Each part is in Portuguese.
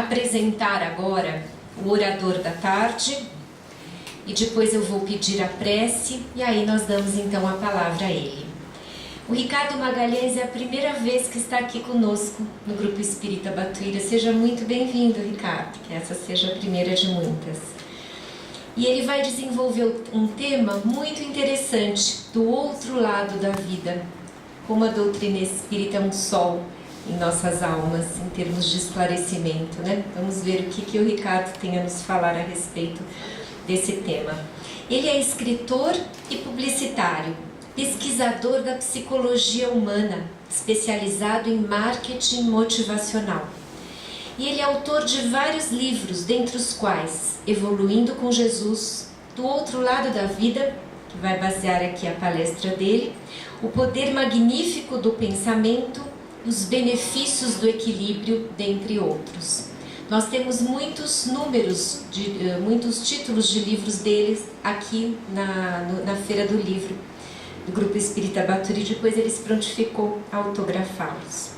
apresentar agora o orador da tarde e depois eu vou pedir a prece e aí nós damos então a palavra a ele. O Ricardo Magalhães é a primeira vez que está aqui conosco no Grupo Espírita Batuíra. Seja muito bem-vindo, Ricardo, que essa seja a primeira de muitas. E ele vai desenvolver um tema muito interessante, do outro lado da vida, como a doutrina espírita é um sol em nossas almas, em termos de esclarecimento, né? Vamos ver o que o Ricardo tem a nos falar a respeito desse tema. Ele é escritor e publicitário, pesquisador da psicologia humana, especializado em marketing motivacional. E ele é autor de vários livros, dentre os quais Evoluindo com Jesus, Do Outro Lado da Vida, que vai basear aqui a palestra dele, O Poder Magnífico do Pensamento, Os Benefícios do Equilíbrio, dentre outros. Nós temos muitos muitos títulos de livros deles aqui na Feira do Livro do Grupo Espírita Batuíra, e depois ele se prontificou a autografá-los.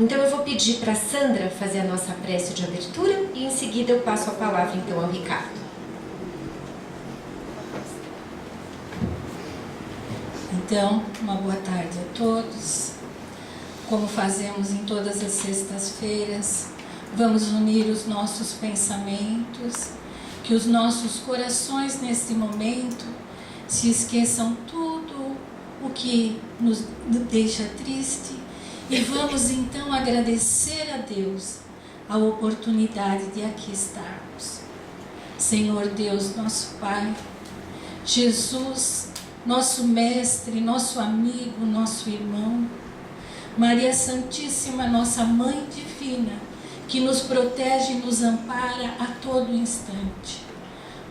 Então eu vou pedir para a Sandra fazer a nossa prece de abertura e em seguida eu passo a palavra então ao Ricardo. Então, uma boa tarde a todos. Como fazemos em todas as sextas-feiras, vamos unir os nossos pensamentos, que os nossos corações neste momento se esqueçam tudo o que nos deixa triste e vamos então agradecer a Deus a oportunidade de aqui estarmos. Senhor Deus, nosso Pai, Jesus, nosso Mestre, nosso amigo, nosso irmão, Maria Santíssima, nossa Mãe Divina, que nos protege e nos ampara a todo instante.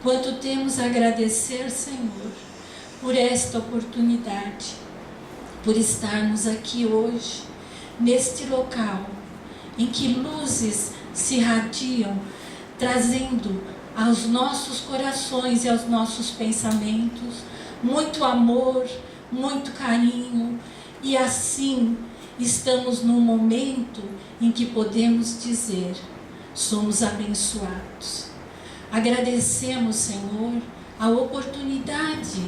Quanto temos a agradecer, Senhor, por esta oportunidade, por estarmos aqui hoje, neste local, em que luzes se irradiam, trazendo aos nossos corações e aos nossos pensamentos muito amor, muito carinho, e assim estamos num momento em que podemos dizer, somos abençoados. Agradecemos, Senhor, a oportunidade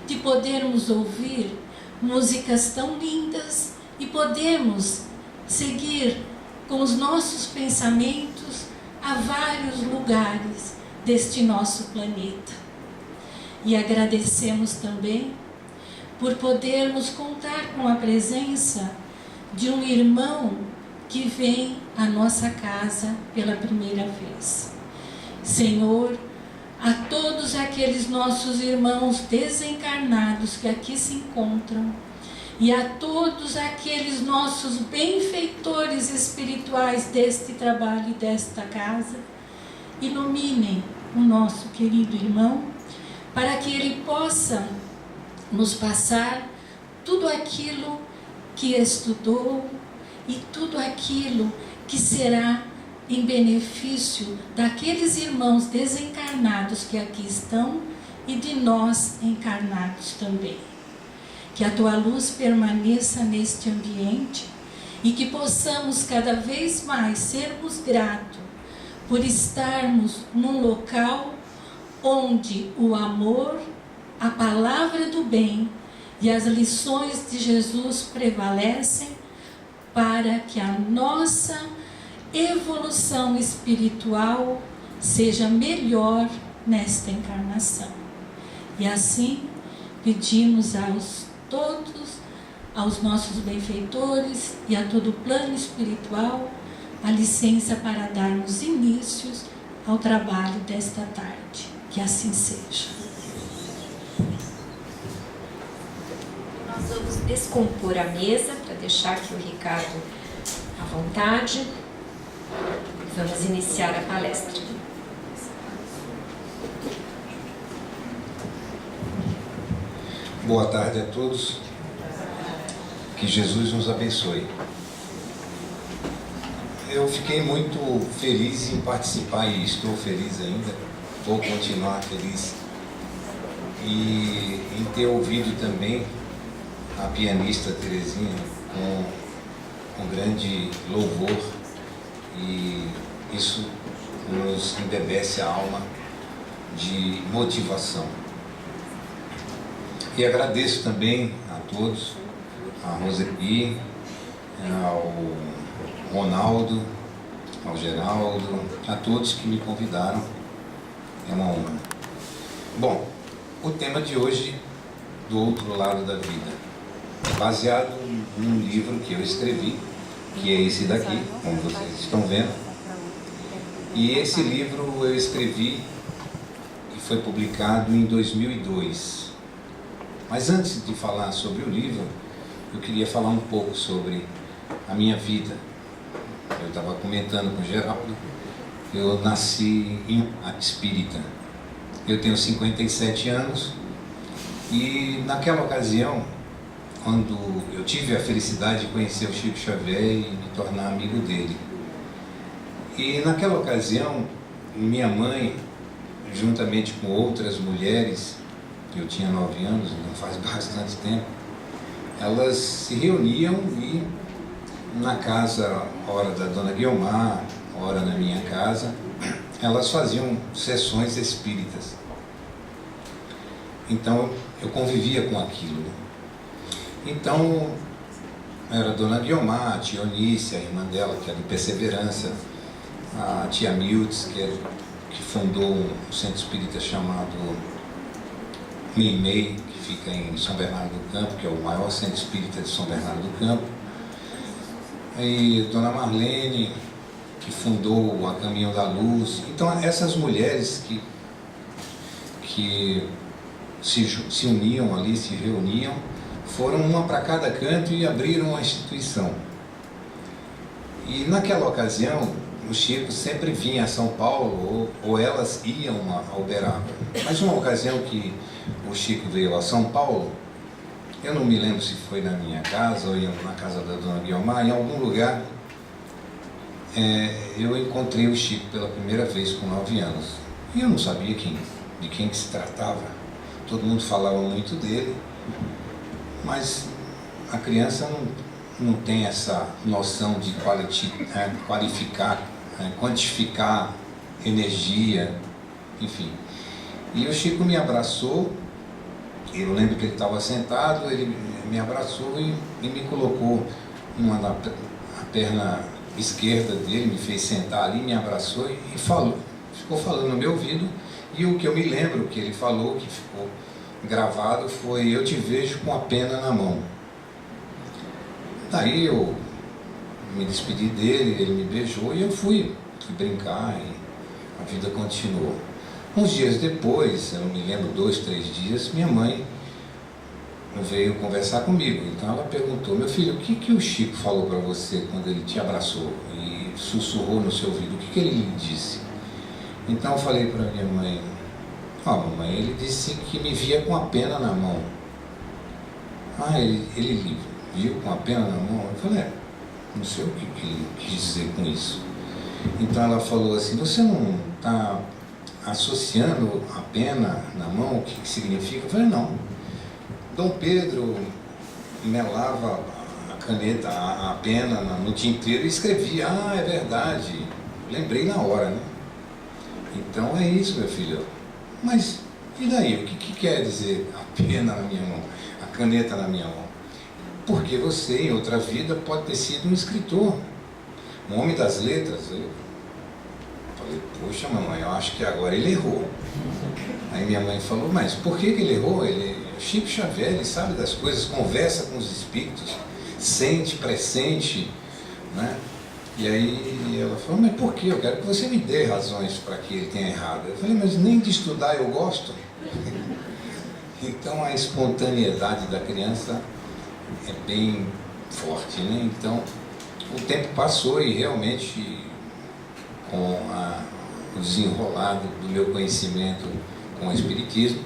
de podermos ouvir músicas tão lindas e podemos seguir com os nossos pensamentos a vários lugares deste nosso planeta. E agradecemos também por podermos contar com a presença de um irmão que vem à nossa casa pela primeira vez. Senhor, a todos aqueles nossos irmãos desencarnados que aqui se encontram e a todos aqueles nossos benfeitores espirituais deste trabalho e desta casa, iluminem o nosso querido irmão para que ele possa nos passar tudo aquilo que estudou e tudo aquilo que será em benefício daqueles irmãos desencarnados que aqui estão e de nós encarnados também. Que a tua luz permaneça neste ambiente e que possamos cada vez mais sermos gratos por estarmos num local onde o amor, a palavra do bem e as lições de Jesus prevalecem para que a nossa evolução espiritual seja melhor nesta encarnação. E assim pedimos aos nossos benfeitores e a todo o plano espiritual a licença para darmos inícios ao trabalho desta tarde. Que assim seja. Nós vamos descompor a mesa para deixar aqui o Ricardo à vontade. Vamos iniciar a palestra. Boa tarde a todos. Que Jesus nos abençoe. Eu fiquei muito feliz em participar e estou feliz ainda. Vou continuar feliz. E em ter ouvido também a pianista Terezinha com grande louvor. E isso nos embebece a alma de motivação. E agradeço também a todos, a Roseli, ao Ronaldo, ao Geraldo, a todos que me convidaram. É uma honra. Bom, o tema de hoje, do outro lado da vida, baseado num livro que eu escrevi, que é esse daqui, como vocês estão vendo. E esse livro eu escrevi e foi publicado em 2002. Mas antes de falar sobre o livro, eu queria falar um pouco sobre a minha vida. Eu estava comentando com o Geraldo, eu nasci em espírita. Eu tenho 57 anos e naquela ocasião, quando eu tive a felicidade de conhecer o Chico Xavier e me tornar amigo dele. E naquela ocasião, minha mãe, juntamente com outras mulheres, eu tinha 9 anos, não faz bastante tempo, elas se reuniam e na casa, hora da Dona Guiomar, hora na minha casa, elas faziam sessões espíritas. Então eu convivia com aquilo. Então era a Dona Guiomar, a tia Onícia, a irmã dela, que é do Perseverança, a tia Miltz, que fundou um centro espírita chamado Meimei, que fica em São Bernardo do Campo, que é o maior centro espírita de São Bernardo do Campo. E Dona Marlene, que fundou a Caminho da Luz. Então essas mulheres que se uniam ali, se reuniam, foram uma para cada canto e abriram uma instituição. E naquela ocasião, o Chico sempre vinha a São Paulo, ou elas iam a Uberaba. Mas uma ocasião que o Chico veio a São Paulo, eu não me lembro se foi na minha casa ou na casa da Dona Guiomar, em algum lugar, eu encontrei o Chico pela primeira vez com 9 anos. E eu não sabia de quem que se tratava. Todo mundo falava muito dele, mas a criança não tem essa noção de qualificar, quantificar energia, enfim. E o Chico me abraçou, eu lembro que ele estava sentado, ele me abraçou e me colocou a perna esquerda dele, me fez sentar ali, me abraçou e falou, ficou falando no meu ouvido. E o que eu me lembro que ele falou, que ficou gravado, foi: eu te vejo com a pena na mão. Daí eu me despedi dele, ele me beijou e eu fui brincar e a vida continuou. Uns dias depois, eu não me lembro, 2, 3 dias, minha mãe veio conversar comigo. Então ela perguntou: meu filho, o que o Chico falou para você quando ele te abraçou e sussurrou no seu ouvido? O que ele lhe disse? Então eu falei para minha mãe: mamãe, ele disse que me via com a pena na mão. Ele viu com a pena na mão? Eu falei: não sei o que ele quis dizer com isso. Então ela falou assim: você não está associando a pena na mão, o que significa? Eu falei: não. Dom Pedro melava a caneta, a pena no tinteiro e escrevia. É verdade. Lembrei na hora, né? Então é isso, meu filho. Mas e daí? O que quer dizer a pena na minha mão, a caneta na minha mão? Porque você, em outra vida, pode ter sido um escritor, um homem das letras. Eu falei: poxa, mamãe, eu acho que agora ele errou. Aí minha mãe falou: mas por que ele errou? Chico Xavier, ele sabe das coisas, conversa com os espíritos, sente, pressente, né? E aí ela falou: mas por quê? Eu quero que você me dê razões para que ele tenha errado. Eu falei: mas nem de estudar eu gosto. Então a espontaneidade da criança é bem forte, né? Então o tempo passou e realmente, com o desenrolar do meu conhecimento com o Espiritismo,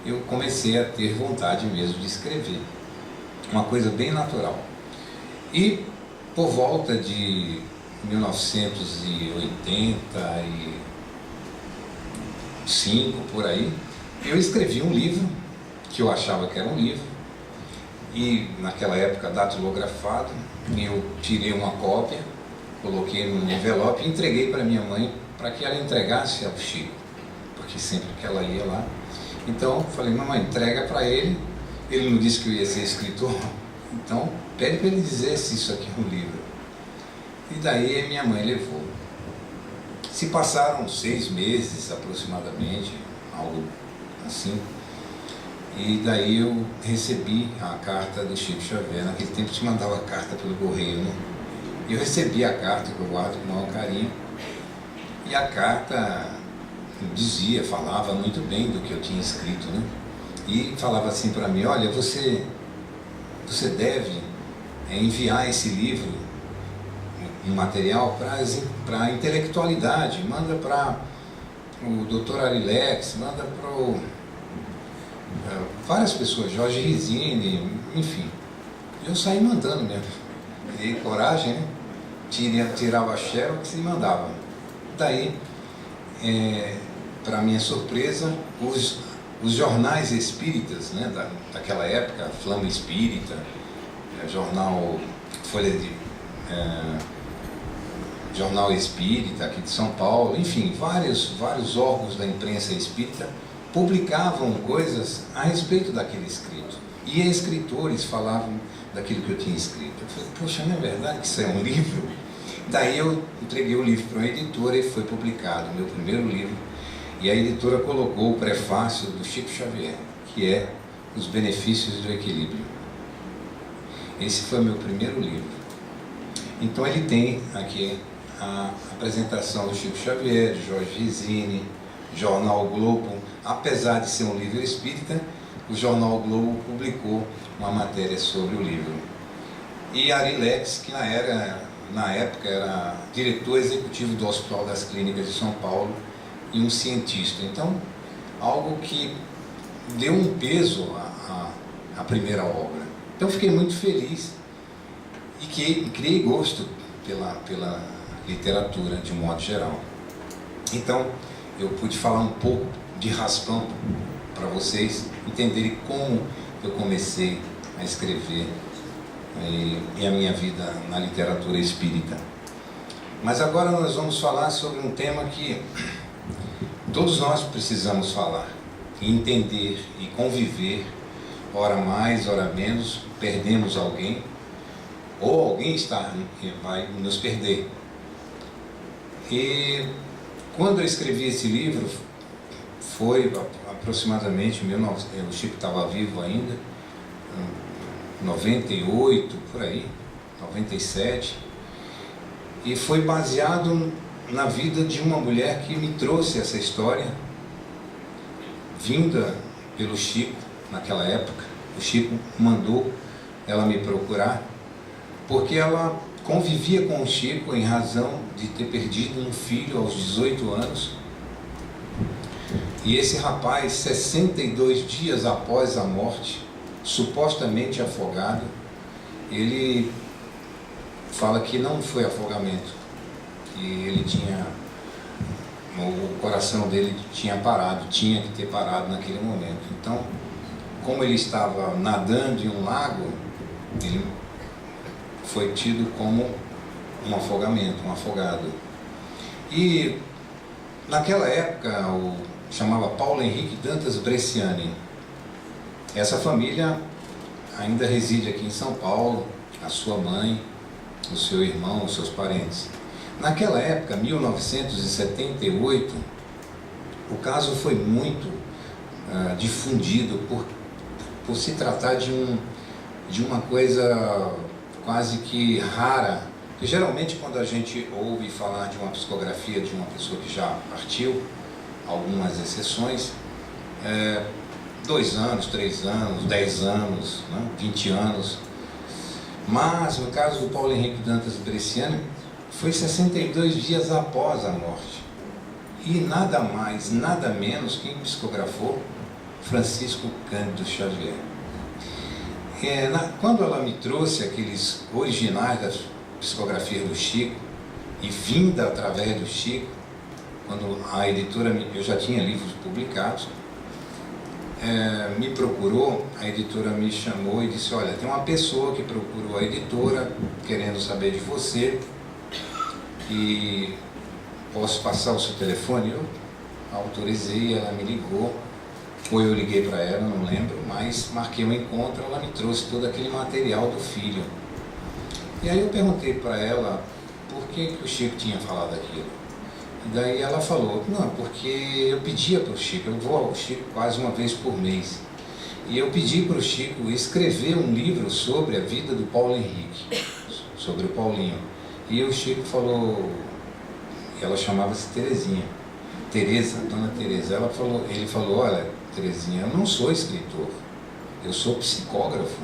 eu comecei a ter vontade mesmo de escrever. Uma coisa bem natural. E por volta de 1985, por aí, eu escrevi um livro, que eu achava que era um livro, e naquela época datilografado. Eu tirei uma cópia, coloquei num envelope e entreguei para minha mãe para que ela entregasse ao Chico, porque sempre que ela ia lá. Então eu falei, mamãe, entrega para ele. Ele não disse que eu ia ser escritor, então pede para ele dizer se isso aqui é um livro. E daí minha mãe levou. Se passaram 6 meses aproximadamente, algo assim, e daí eu recebi a carta do Chico Xavier. Naquele tempo te mandava a carta pelo correio, né? Eu recebi a carta, que eu guardo com o maior carinho, e a carta dizia, falava muito bem do que eu tinha escrito, né? E falava assim para mim, olha, você deve enviar esse livro, um material, para a intelectualidade, manda para o Dr. Arilex, manda para várias pessoas, Jorge Rizini, enfim. Eu saí mandando mesmo, dei coragem, né? Tirava a xerox e mandava. Daí, para minha surpresa, os jornais espíritas, né, daquela época, Flama Espírita, jornal Folha de... Jornal Espírita aqui de São Paulo, enfim, vários órgãos da imprensa espírita publicavam coisas a respeito daquele escrito. E escritores falavam daquilo que eu tinha escrito. Eu falei, poxa, não é verdade que isso é um livro? Daí eu entreguei o livro para uma editora e foi publicado, meu primeiro livro. E a editora colocou o prefácio do Chico Xavier, que é Os Benefícios do Equilíbrio. Esse foi meu primeiro livro. Então ele tem aqui a apresentação do Chico Xavier, de Jorge Rizini, Jornal Globo. Apesar de ser um livro espírita, o Jornal Globo publicou uma matéria sobre o livro. E Arilex, que na época era diretor executivo do Hospital das Clínicas de São Paulo e um cientista. Então, algo que deu um peso à primeira obra. Então, fiquei muito feliz e criei gosto pela literatura de modo geral. Então, eu pude falar um pouco de raspão para vocês entenderem como eu comecei a escrever e a minha vida na literatura espírita. Mas agora nós vamos falar sobre um tema que todos nós precisamos falar, e entender e conviver, ora mais, ora menos, perdemos alguém, ou alguém vai nos perder. E quando eu escrevi esse livro, foi aproximadamente, o Chico estava vivo ainda, 98, por aí, 97, e foi baseado na vida de uma mulher que me trouxe essa história, vinda pelo Chico naquela época. O Chico mandou ela me procurar, porque ela convivia com o Chico em razão de ter perdido um filho aos 18 anos. E esse rapaz, 62 dias após a morte, supostamente afogado, ele fala que não foi afogamento, que ele o coração dele tinha que ter parado naquele momento. Então, como ele estava nadando em um lago, ele foi tido como um afogamento, um afogado. E naquela época, chamava Paulo Henrique Dantas Bresciani. Essa família ainda reside aqui em São Paulo, a sua mãe, o seu irmão, os seus parentes. Naquela época, 1978, o caso foi muito difundido por se tratar de uma coisa quase que rara, que geralmente quando a gente ouve falar de uma psicografia de uma pessoa que já partiu, algumas exceções, 2 anos, 3 anos, 10 anos, né, 20 anos. Mas no caso do Paulo Henrique Dantas Bresciani, foi 62 dias após a morte. E nada mais, nada menos, quem psicografou? Francisco Cândido Xavier. Quando ela me trouxe aqueles originais das psicografias do Chico, e vinda através do Chico, quando a editora, eu já tinha livros publicados, me procurou, a editora me chamou e disse, olha, tem uma pessoa que procurou a editora, querendo saber de você, e posso passar o seu telefone? Eu autorizei, ela me ligou, ou eu liguei para ela, não lembro, mas marquei um encontro, ela me trouxe todo aquele material do filho. E aí eu perguntei para ela por que o Chico tinha falado aquilo. E daí ela falou, não, porque eu pedia para o Chico, eu vou ao Chico quase uma vez por mês, e eu pedi para o Chico escrever um livro sobre a vida do Paulo Henrique, sobre o Paulinho. E o Chico falou, ela chamava-se Terezinha, Tereza, Dona Tereza. Ele falou, olha, Terezinha, eu não sou escritor, eu sou psicógrafo.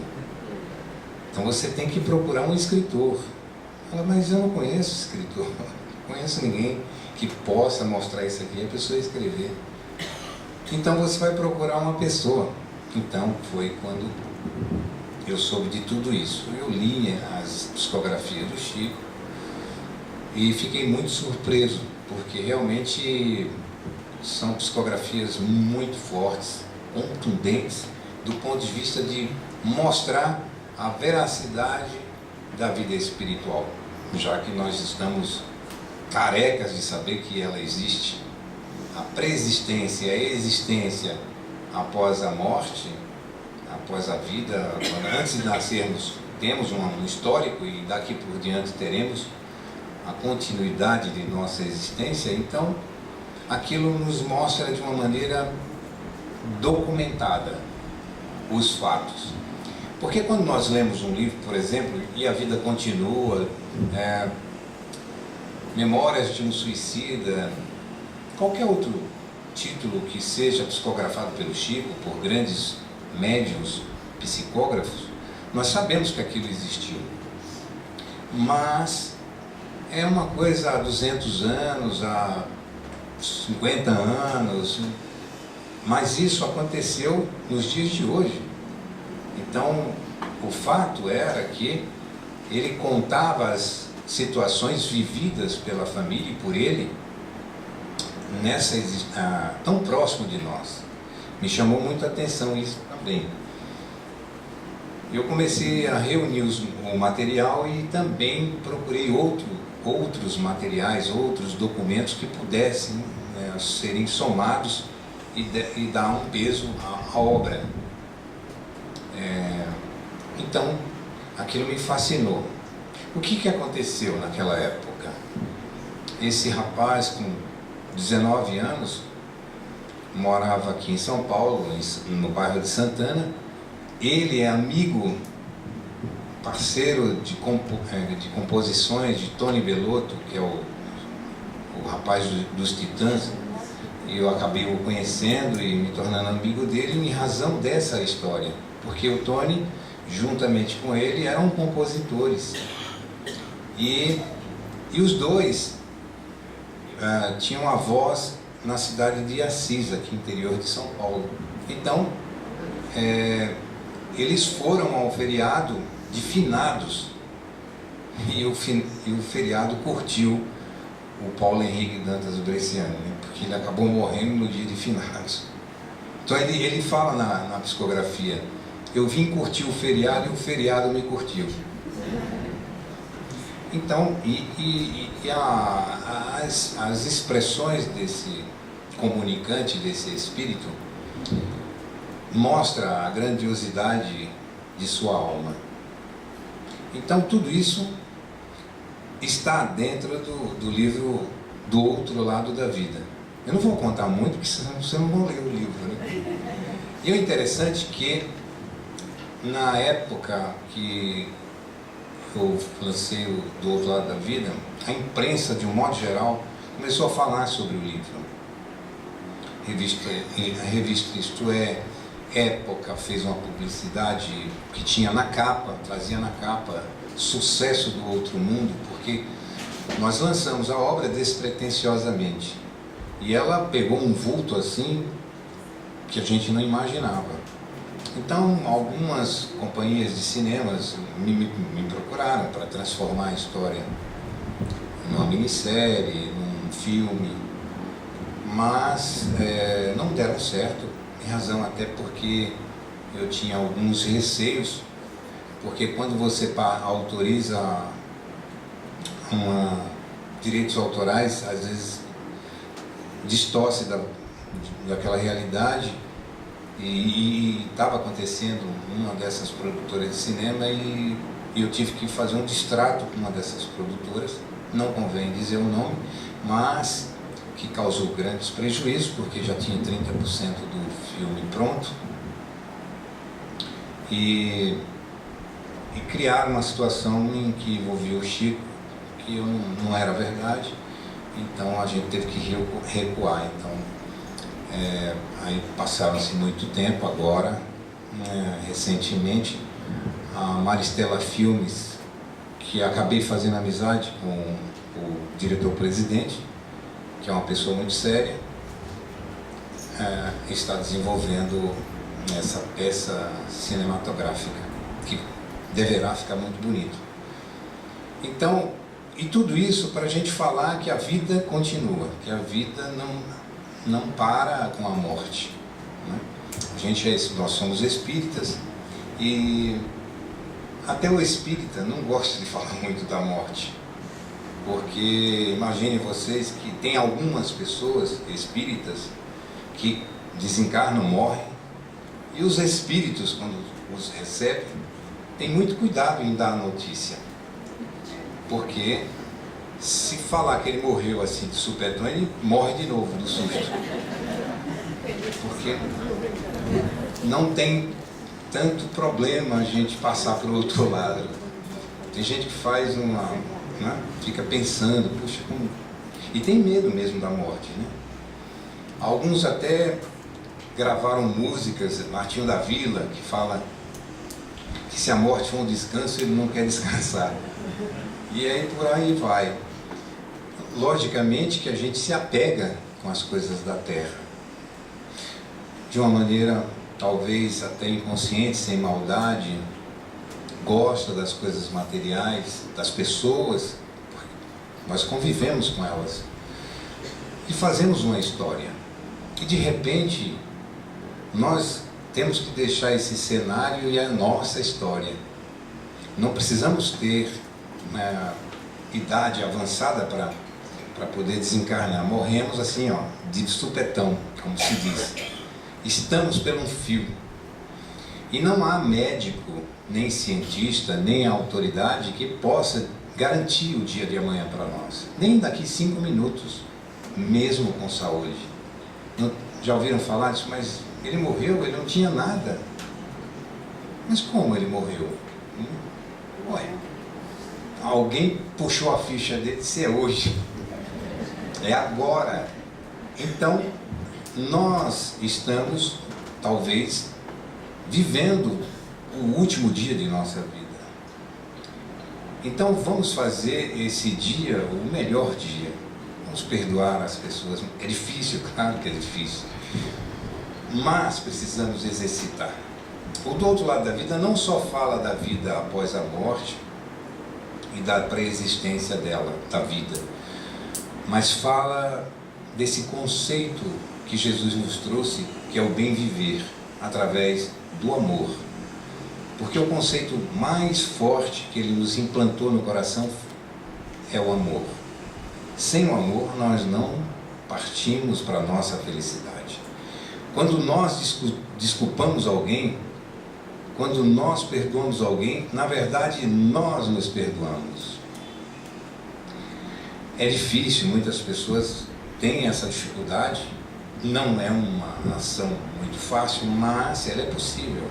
Então você tem que procurar um escritor. Ela, mas eu não conheço escritor, não conheço ninguém que possa mostrar isso aqui, a pessoa escrever. Então você vai procurar uma pessoa. Então foi quando eu soube de tudo isso. Eu li as psicografias do Chico e fiquei muito surpreso, porque realmente são psicografias muito fortes, contundentes, do ponto de vista de mostrar a veracidade da vida espiritual, já que nós estamos carecas de saber que ela existe. A preexistência, a existência após a morte, após a vida, antes de nascermos, temos um histórico e daqui por diante teremos a continuidade de nossa existência. Então, aquilo nos mostra de uma maneira documentada os fatos. Porque quando nós lemos um livro, por exemplo, e a vida continua, Memórias de um Suicida, qualquer outro título que seja psicografado pelo Chico, por grandes médiuns psicógrafos, nós sabemos que aquilo existiu. Mas é uma coisa há 200 anos, há 50 anos, mas isso aconteceu nos dias de hoje. Então, o fato era que ele contava as situações vividas pela família e por ele, tão próximo de nós. Me chamou muito a atenção isso também. Eu comecei a reunir o material e também procurei outros materiais, outros documentos que pudessem serem somados e dar um peso à obra. Então, aquilo me fascinou. O que aconteceu naquela época? Esse rapaz com 19 anos morava aqui em São Paulo, no bairro de Santana. Ele é amigo, parceiro de composições de Tony Bellotto, que é o rapaz dos Titãs, e eu acabei o conhecendo e me tornando amigo dele em razão dessa história, porque o Tony, juntamente com ele, eram compositores, e os dois tinham a voz na cidade de Assis, aqui no interior de São Paulo. Então, eles foram ao feriado de Finados, e o feriado curtiu o Paulo Henrique Dantas Bresciani, né? Porque ele acabou morrendo no dia de Finados. Então ele fala na psicografia, eu vim curtir o feriado e o feriado me curtiu. Então, as expressões desse comunicante, desse espírito, mostra a grandiosidade de sua alma. Então tudo isso está dentro do livro Do Outro Lado da Vida. Eu não vou contar muito, porque senão você não vai ler o livro, né? E o interessante é que na época que eu lancei o Do Outro Lado da Vida, a imprensa, de um modo geral, começou a falar sobre o livro. A revista Isto É, Época, fez uma publicidade que tinha na capa, trazia na capa Sucesso do Outro Mundo, porque nós lançamos a obra despretensiosamente. E ela pegou um vulto assim que a gente não imaginava. Então, algumas companhias de cinemas me procuraram para transformar a história numa minissérie, num filme, mas não deram certo, em razão até porque eu tinha alguns receios, porque quando você autoriza direitos autorais às vezes distorce daquela realidade, e estava acontecendo uma dessas produtoras de cinema e eu tive que fazer um distrato com uma dessas produtoras, não convém dizer o nome, mas que causou grandes prejuízos, porque já tinha 30% do filme pronto, e criaram uma situação em que envolvia o Chico, que não era verdade, então a gente teve que recuar. Então, aí passaram-se muito tempo agora, recentemente, a Maristela Filmes, que acabei fazendo amizade com o diretor-presidente, que é uma pessoa muito séria, está desenvolvendo essa peça cinematográfica, que deverá ficar muito bonito. Então, e tudo isso para a gente falar que a vida continua, que a vida não para com a morte, né? Nós somos espíritas, e até o espírita não gosta de falar muito da morte, porque imaginem vocês que tem algumas pessoas espíritas que desencarnam, morrem, e os espíritos, quando os recebem, têm muito cuidado em dar a notícia, porque se falar que ele morreu assim de supetão, ele morre de novo do susto, porque não tem tanto problema a gente passar para o outro lado. Tem gente que faz fica pensando, puxa, como... E tem medo mesmo da morte, né? Alguns até gravaram músicas, Martinho da Vila, que fala que se a morte for um descanso, ele não quer descansar. E aí por aí vai. Logicamente que a gente se apega com as coisas da terra, de uma maneira talvez até inconsciente, sem maldade, gosta das coisas materiais, das pessoas, nós convivemos com elas e fazemos uma história. E de repente nós temos que deixar esse cenário e a nossa história. Não precisamos ter uma idade avançada para poder desencarnar. Morremos assim, de supetão, como se diz. Estamos pelo um fio. E não há médico, nem cientista, nem autoridade que possa garantir o dia de amanhã para nós. Nem daqui 5 minutos, mesmo com saúde. Já ouviram falar disso? Mas ele morreu, ele não tinha nada. Mas como ele morreu? Ué, alguém puxou a ficha dele, se é hoje. É agora. Então, nós estamos, talvez, vivendo o último dia de nossa vida. Então vamos fazer esse dia o melhor dia. Vamos perdoar as pessoas. É difícil, claro que é difícil. Mas precisamos exercitar. O do outro lado da vida não só fala da vida após a morte e da pré-existência dela, da vida, mas fala desse conceito que Jesus nos trouxe, que é o bem viver, através do amor. Porque o conceito mais forte que ele nos implantou no coração é o amor. Sem o amor, nós não partimos para a nossa felicidade. Quando nós desculpamos alguém, quando nós perdoamos alguém, na verdade, nós nos perdoamos. É difícil, muitas pessoas têm essa dificuldade. Não é uma ação muito fácil, mas ela é possível.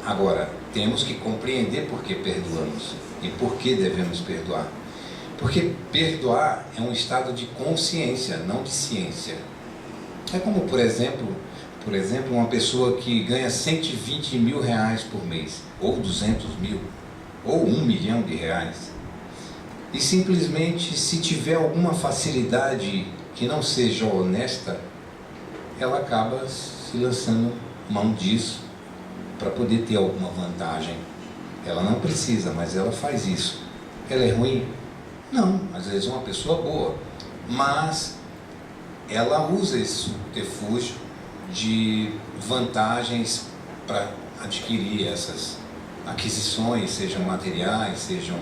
Agora, temos que compreender por que perdoamos e por que devemos perdoar. Porque perdoar é um estado de consciência, não de ciência. É como, por exemplo, uma pessoa que ganha 120 mil reais por mês, ou 200 mil, ou 1 milhão de reais. E simplesmente, se tiver alguma facilidade que não seja honesta, ela acaba se lançando mão disso para poder ter alguma vantagem. Ela não precisa, mas ela faz isso. Ela é ruim? Não, às vezes é uma pessoa boa, mas ela usa esse subterfúgio de vantagens para adquirir essas aquisições, sejam materiais, sejam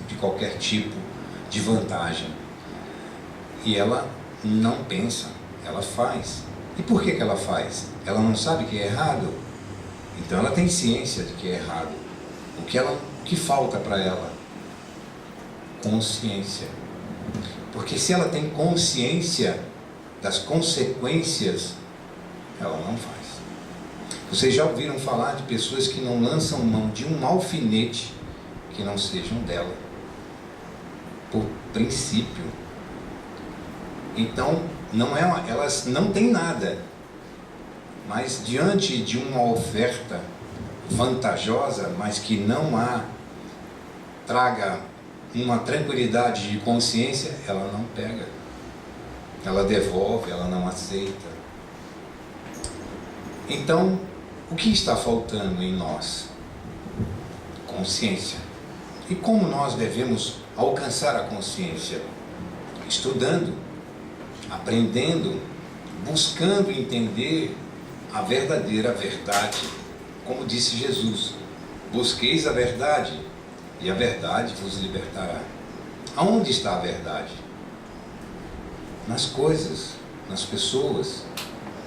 de qualquer tipo. de vantagem. E ela não pensa, ela faz. E por que ela faz? Ela não sabe que é errado? Então ela tem ciência de que é errado. O que falta para ela? Consciência. Porque se ela tem consciência das consequências, ela não faz. Vocês já ouviram falar de pessoas que não lançam mão de um alfinete que não sejam dela, por princípio. Então, elas não têm nada, mas diante de uma oferta vantajosa, mas que não traga uma tranquilidade de consciência, ela não pega, ela devolve, ela não aceita. Então, o que está faltando em nós? Consciência. E como nós devemos alcançar a consciência? Estudando, aprendendo, buscando entender a verdadeira verdade. Como disse Jesus, busqueis a verdade e a verdade vos libertará. Aonde está a verdade? Nas coisas, nas pessoas,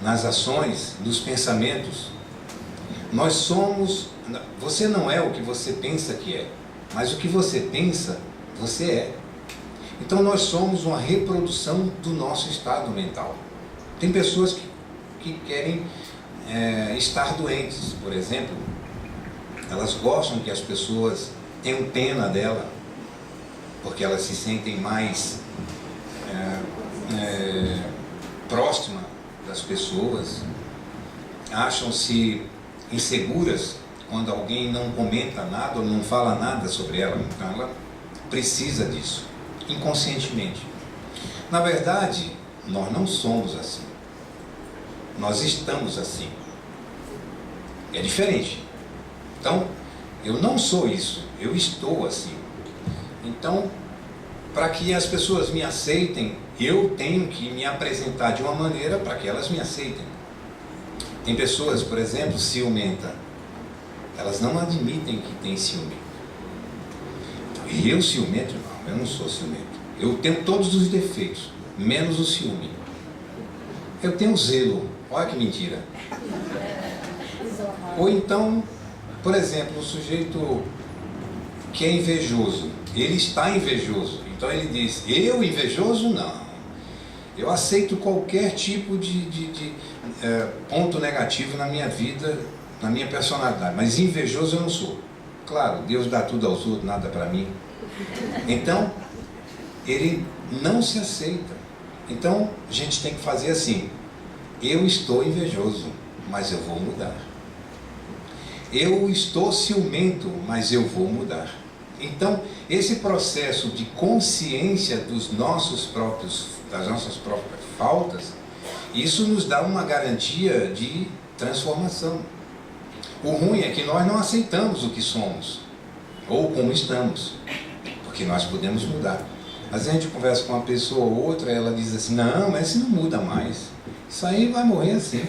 nas ações, nos pensamentos. Nós somos, você não é o que você pensa que é, mas o que você pensa, você é. Então nós somos uma reprodução do nosso estado mental. Tem pessoas que querem estar doentes, por exemplo. Elas gostam que as pessoas tenham pena dela, porque elas se sentem mais próximas das pessoas, acham-se inseguras quando alguém não comenta nada ou não fala nada sobre ela. Então ela precisa disso, inconscientemente. Na verdade, nós não somos assim. Nós estamos assim. É diferente. Então, eu não sou isso, eu estou assim. Então, para que as pessoas me aceitem, eu tenho que me apresentar de uma maneira para que elas me aceitem. Tem pessoas, por exemplo, ciumenta. Elas não admitem que tem ciúme. Eu ciumento? Não, eu não sou ciumento. Eu tenho todos os defeitos, menos o ciúme. Eu tenho zelo. Olha que mentira. Ou então, por exemplo, o sujeito que é invejoso. Ele está invejoso. Então ele diz, eu invejoso? Não. Eu aceito qualquer tipo de ponto negativo na minha vida, na minha personalidade, mas invejoso eu não sou. Claro, Deus dá tudo aos outros, nada para mim. Então, ele não se aceita. Então, a gente tem que fazer assim, eu estou invejoso, mas eu vou mudar. Eu estou ciumento, mas eu vou mudar. Então, esse processo de consciência das nossas próprias faltas, isso nos dá uma garantia de transformação. O ruim é que nós não aceitamos o que somos, ou como estamos, porque nós podemos mudar. Às vezes a gente conversa com uma pessoa ou outra, ela diz assim, não, mas isso não muda mais, isso aí vai morrer assim.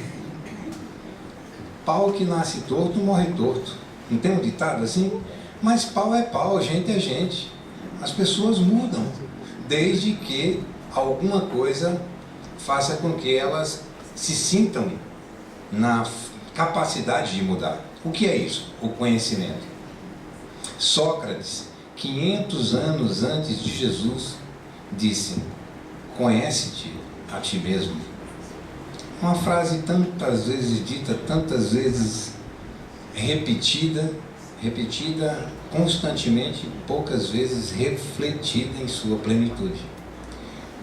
Pau que nasce torto, morre torto. Não tem um ditado assim? Mas pau é pau, gente é gente. As pessoas mudam, desde que alguma coisa faça com que elas se sintam na capacidade de mudar. O que é isso? O conhecimento. Sócrates, 500 anos antes de Jesus, disse, conhece-te a ti mesmo. Uma frase tantas vezes dita, tantas vezes repetida constantemente, poucas vezes refletida em sua plenitude.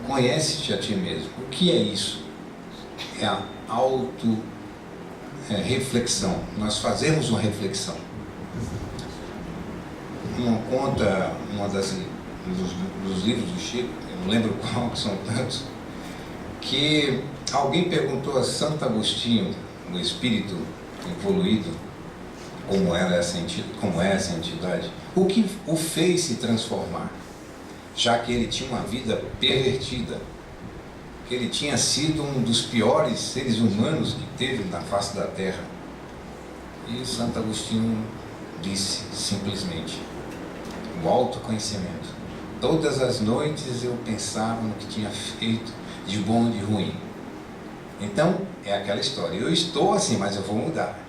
Conhece-te a ti mesmo. O que é isso? É a reflexão. Nós fazemos uma reflexão. Conta dos livros do Chico, eu não lembro qual, que são tantos, que alguém perguntou a Santo Agostinho, o espírito evoluído, como é essa entidade, o que o fez se transformar, já que ele tinha uma vida pervertida, que ele tinha sido um dos piores seres humanos que teve na face da terra. E Santo Agostinho disse simplesmente, o autoconhecimento. Todas as noites eu pensava no que tinha feito de bom e de ruim. Então, é aquela história. Eu estou assim, mas eu vou mudar.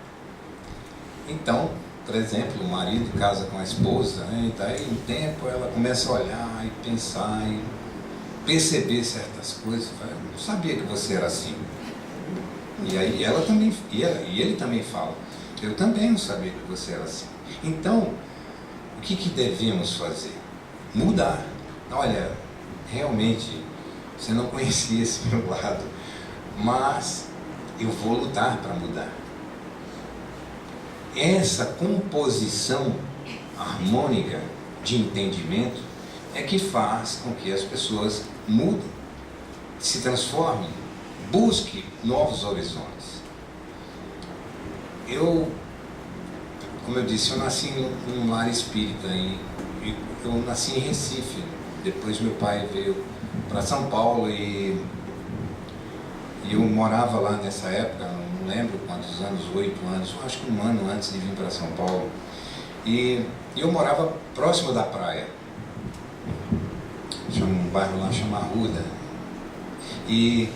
Então, por exemplo, o marido casa com a esposa, né? E daí um tempo ela começa a olhar e pensar e perceber certas coisas. Eu não sabia que você era assim. E aí ela também, e ele também fala, eu também não sabia que você era assim. Então, o que devemos fazer? Mudar. Olha, realmente, você não conhecia esse meu lado, mas eu vou lutar para mudar. Essa composição harmônica de entendimento é que faz com que as pessoas mudem, se transformem, busquem novos horizontes. Como eu disse, eu nasci num lar espírita, eu nasci em Recife, depois meu pai veio para São Paulo e eu morava lá nessa época, não lembro quantos anos, 8 anos, acho que um ano antes de vir para São Paulo. E eu morava próximo da praia, um bairro lá chama Arruda. E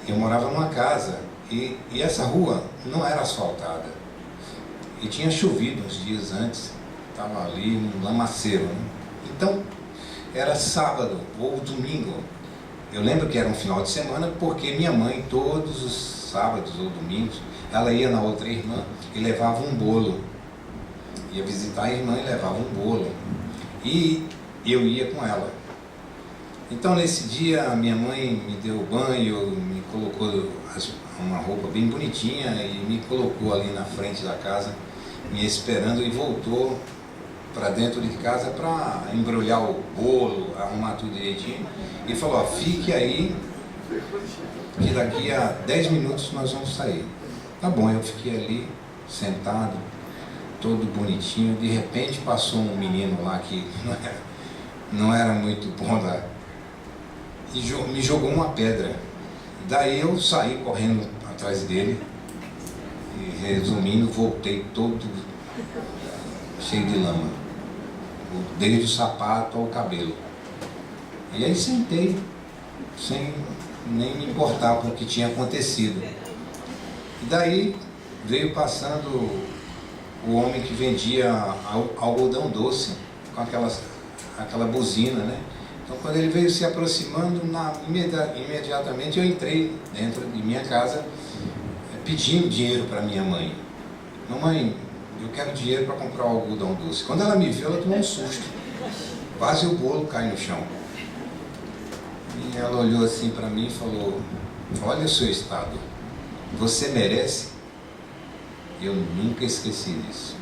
eu morava numa casa e essa rua não era asfaltada. E tinha chovido uns dias antes, estava ali um lamaceiro, né? Então, era sábado ou domingo. Eu lembro que era um final de semana porque minha mãe, todos os sábados ou domingos, ela ia na outra irmã e levava um bolo. Ia visitar a irmã e levava um bolo. E eu ia com ela. Então, nesse dia, a minha mãe me deu banho, me colocou uma roupa bem bonitinha e me colocou ali na frente da casa, me esperando, e voltou para dentro de casa para embrulhar o bolo, arrumar tudo direitinho, e falou, fique aí, que daqui a 10 minutos nós vamos sair. Tá bom, eu fiquei ali, sentado, todo bonitinho. De repente passou um menino lá que não era muito bom e me jogou uma pedra. Daí eu saí correndo atrás dele e, resumindo, voltei todo cheio de lama, desde o sapato ao cabelo. E aí sentei, sem nem me importar com o que tinha acontecido. E daí veio passando o homem que vendia algodão doce, com aquela buzina, né? Então, quando ele veio se aproximando, imediatamente eu entrei dentro de minha casa pedindo dinheiro para minha mãe. Mamãe, eu quero dinheiro para comprar o algodão doce. Quando ela me viu, ela tomou um susto. Quase o bolo cai no chão. E ela olhou assim para mim e falou, olha o seu estado, você merece? Eu nunca esqueci disso.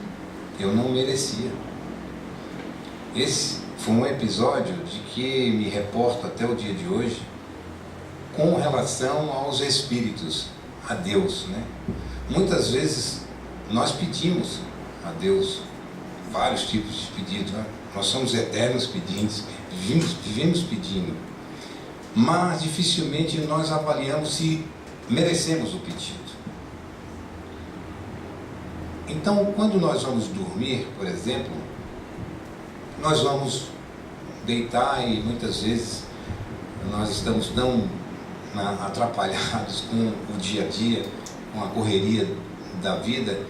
Eu não merecia. Esse foi um episódio de que me reporto até o dia de hoje com relação aos espíritos, a Deus, né? Muitas vezes nós pedimos a Deus vários tipos de pedidos, né? Nós somos eternos pedintes, vivemos pedindo, mas dificilmente nós avaliamos se merecemos o pedido. Então, quando nós vamos dormir, por exemplo, nós vamos deitar e muitas vezes nós estamos tão atrapalhados com o dia a dia, com a correria da vida,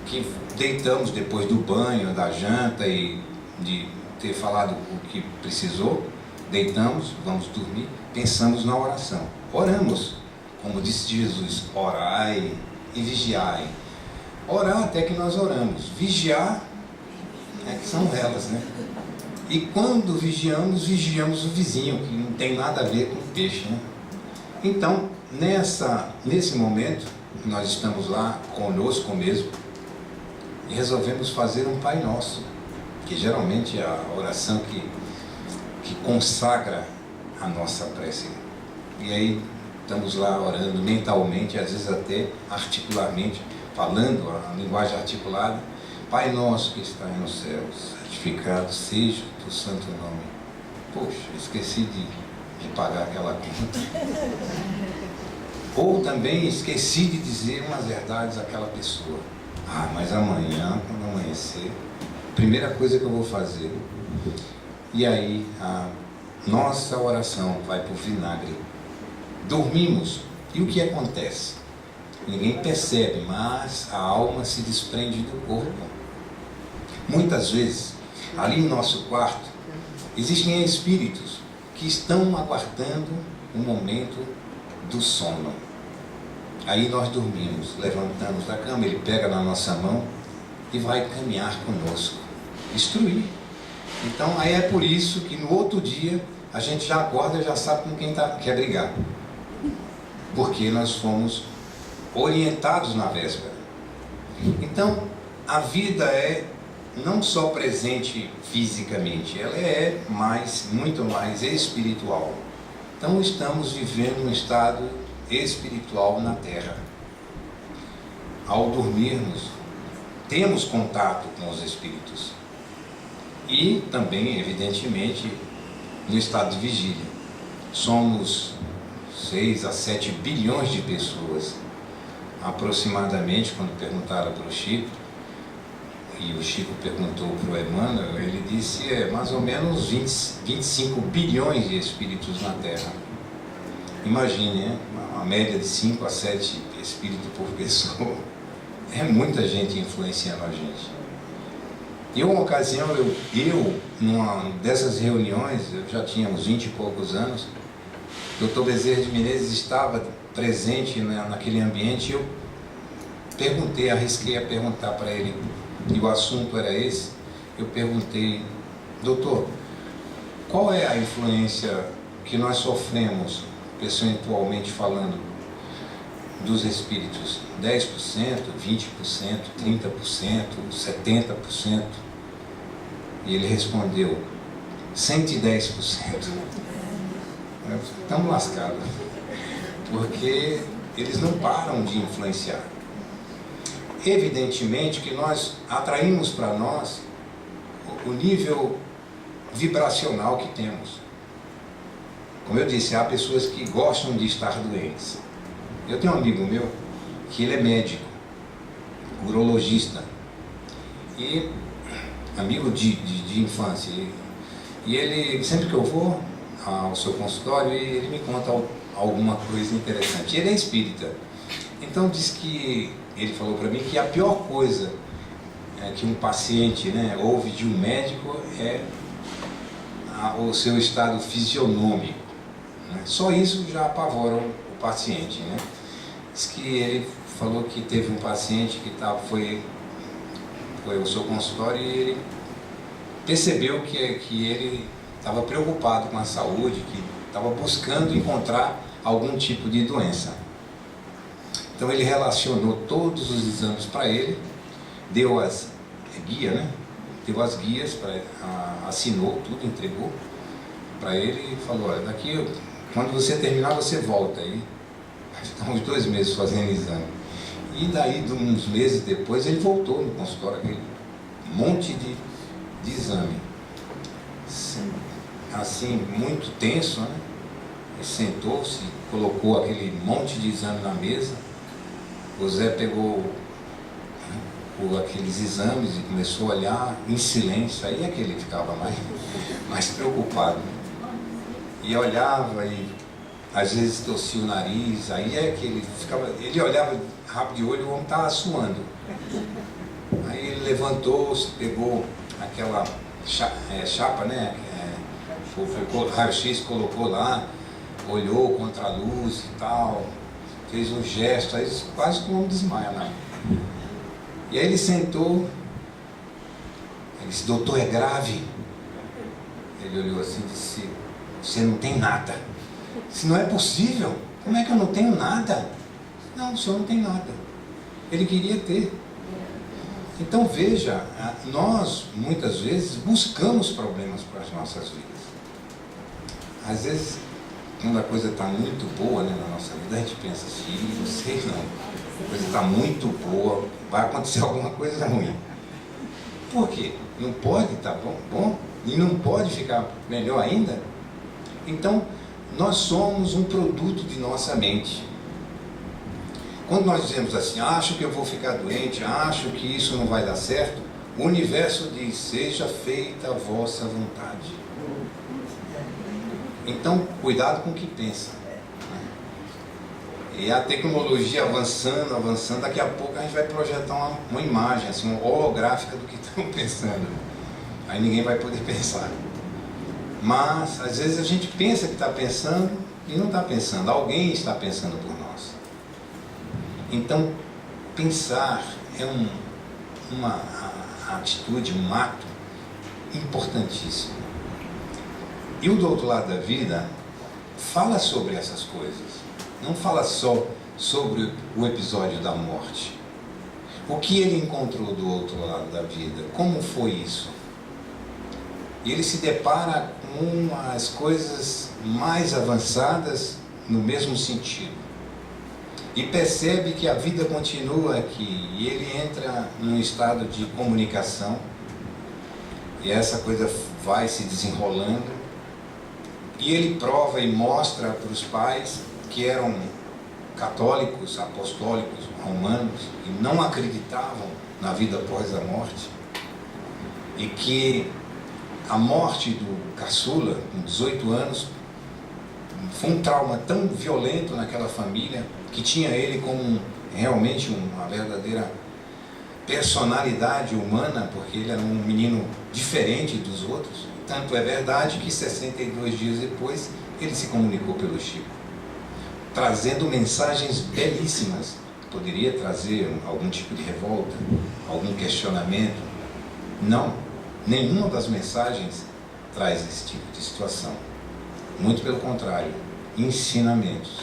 que deitamos depois do banho, da janta e de ter falado o que precisou, deitamos, vamos dormir, pensamos na oração. Oramos, como disse Jesus, orai e vigiai. Orar até que nós oramos, vigiar é que são elas, né? E quando vigiamos o vizinho, que não tem nada a ver com o peixe, né? Então, nesse momento, nós estamos lá conosco mesmo e resolvemos fazer um Pai Nosso, que geralmente é a oração que consagra a nossa prece. E aí estamos lá orando mentalmente, às vezes até articularmente, falando a linguagem articulada. Pai nosso que está nos céus, santificado seja o teu santo nome. Poxa, esqueci de pagar aquela conta. Ou também esqueci de dizer umas verdades àquela pessoa. Mas amanhã, quando amanhecer, a primeira coisa que eu vou fazer e aí a nossa oração vai para o vinagre. Dormimos, e o que acontece? Ninguém percebe, mas a alma se desprende do corpo. Muitas vezes, ali no nosso quarto, existem espíritos que estão aguardando o momento do sono. Aí nós dormimos, levantamos da cama, ele pega na nossa mão e vai caminhar conosco, instruir. Então aí é por isso que no outro dia a gente já acorda e já sabe com quem quer brigar. Porque nós fomos orientados na véspera. Então a vida é não só presente fisicamente, ela é muito mais espiritual. Então estamos vivendo um estado espiritual na Terra. Ao dormirmos, temos contato com os espíritos. E também, evidentemente, no estado de vigília. Somos 6 a 7 bilhões de pessoas. Aproximadamente, quando perguntaram para o Chico, e o Chico perguntou para o Emmanuel, ele disse mais ou menos 25 bilhões de espíritos na Terra. Imagine, uma média de 5 a 7 espíritos por pessoa. É muita gente influenciando a gente. E uma ocasião, numa dessas reuniões, eu já tinha uns 20 e poucos anos, o Dr. Bezerra de Menezes estava presente naquele ambiente, e eu arrisquei a perguntar para ele, e o assunto era esse. Eu perguntei: doutor, qual é a influência que nós sofremos, percentualmente falando, dos espíritos? 10%, 20%, 30%, 70%? E ele respondeu: 110%. Estamos lascados, porque eles não param de influenciar. Evidentemente que nós atraímos para nós o nível vibracional que temos. Como eu disse, há pessoas que gostam de estar doentes. Eu tenho um amigo meu que ele é médico, urologista, e amigo de infância. E ele, sempre que eu vou ao seu consultório, ele me conta alguma coisa interessante. Ele é espírita. Então ele falou para mim que a pior coisa que um paciente ouve de um médico é o seu estado fisionômico. Só isso já apavora o paciente. Diz que ele falou que teve um paciente que foi ao seu consultório e ele percebeu que ele estava preocupado com a saúde, que estava buscando encontrar algum tipo de doença. Então ele relacionou todos os exames para ele, deu as guias, assinou tudo, entregou para ele e falou: olha, daqui, quando você terminar, você volta. Aí ficamos 2 meses fazendo exame. E daí, uns meses depois, ele voltou no consultório, aquele monte de exame. Assim, muito tenso, Ele sentou-se, colocou aquele monte de exame na mesa. O Zé pegou aqueles exames e começou a olhar em silêncio. Aí é que ele ficava mais preocupado. E olhava e às vezes torcia o nariz. Aí é que ele olhava rápido de olho e o homem estava suando. Aí ele levantou-se, pegou aquela chapa, foi raio-x, colocou lá, olhou contra a luz e tal, fez um gesto, aí quase que o homem desmaia lá. E aí ele sentou, ele disse: doutor, é grave? Ele olhou assim e disse: você não tem nada. Disse: não é possível, como é que eu não tenho nada? Não, o senhor não tem nada. Ele queria ter. Então veja, nós muitas vezes buscamos problemas para as nossas vidas. Às vezes, quando a coisa está muito boa na nossa vida, a gente pensa assim: não sei não, a coisa está muito boa, vai acontecer alguma coisa ruim. Por quê? Não pode estar bom e não pode ficar melhor ainda? Então, nós somos um produto de nossa mente. Quando nós dizemos assim: acho que eu vou ficar doente, acho que isso não vai dar certo, o universo diz: seja feita a vossa vontade. Então, cuidado com o que pensa. E a tecnologia avançando, daqui a pouco a gente vai projetar uma imagem, assim, uma holográfica do que estão pensando. Aí ninguém vai poder pensar. Mas, às vezes, a gente pensa que está pensando e não está pensando. Alguém está pensando por nós. Então, pensar é uma atitude, um ato importantíssimo. E o Do Outro Lado da Vida fala sobre essas coisas. Não fala só sobre o episódio da morte. O que ele encontrou do outro lado da vida? Como foi isso? E ele se depara com as coisas mais avançadas no mesmo sentido. E percebe que a vida continua aqui. E ele entra num estado de comunicação. E essa coisa vai se desenrolando. E ele prova e mostra para os pais que eram católicos, apostólicos, romanos, e não acreditavam na vida após a morte, e que a morte do caçula, com 18 anos, foi um trauma tão violento naquela família, que tinha ele como realmente uma verdadeira personalidade humana, porque ele era um menino diferente dos outros. Tanto é verdade que 62 dias depois ele se comunicou pelo Chico, trazendo mensagens belíssimas. Poderia trazer algum tipo de revolta, algum questionamento. Não, nenhuma das mensagens traz esse tipo de situação. Muito pelo contrário, ensinamentos.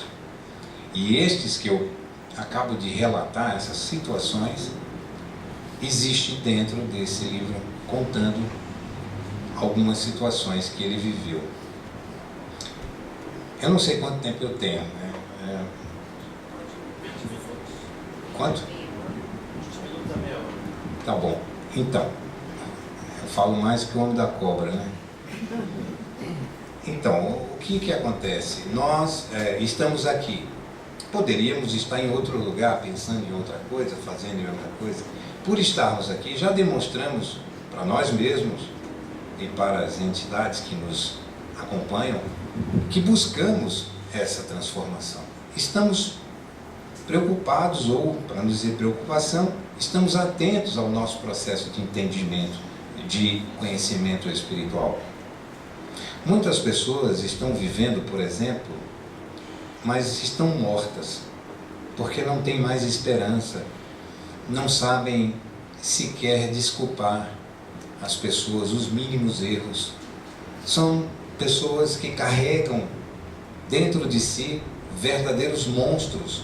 E estes que eu acabo de relatar, essas situações, existem dentro desse livro, contando algumas situações que ele viveu. Eu não sei quanto tempo eu tenho, né? Quanto? Tá bom. Então, eu falo mais que o homem da cobra, né? Então, o que acontece? Nós estamos aqui. Poderíamos estar em outro lugar, pensando em outra coisa, fazendo em outra coisa. Por estarmos aqui, já demonstramos para nós mesmos e para as entidades que nos acompanham, que buscamos essa transformação. Estamos preocupados, ou, para não dizer preocupação, estamos atentos ao nosso processo de entendimento, de conhecimento espiritual. Muitas pessoas estão vivendo, por exemplo, mas estão mortas, porque não têm mais esperança, não sabem sequer desculpar as pessoas, os mínimos erros. São pessoas que carregam dentro de si verdadeiros monstros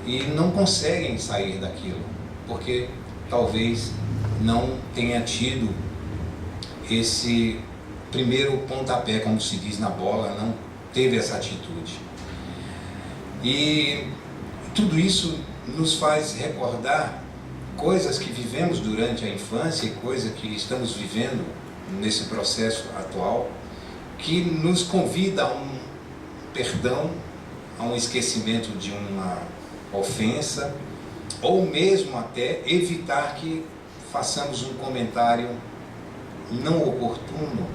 e não conseguem sair daquilo, porque talvez não tenha tido esse primeiro pontapé, como se diz na bola, não teve essa atitude. E tudo isso nos faz recordar coisas que vivemos durante a infância e coisas que estamos vivendo nesse processo atual, que nos convida a um perdão, a um esquecimento de uma ofensa, ou mesmo até evitar que façamos um comentário não oportuno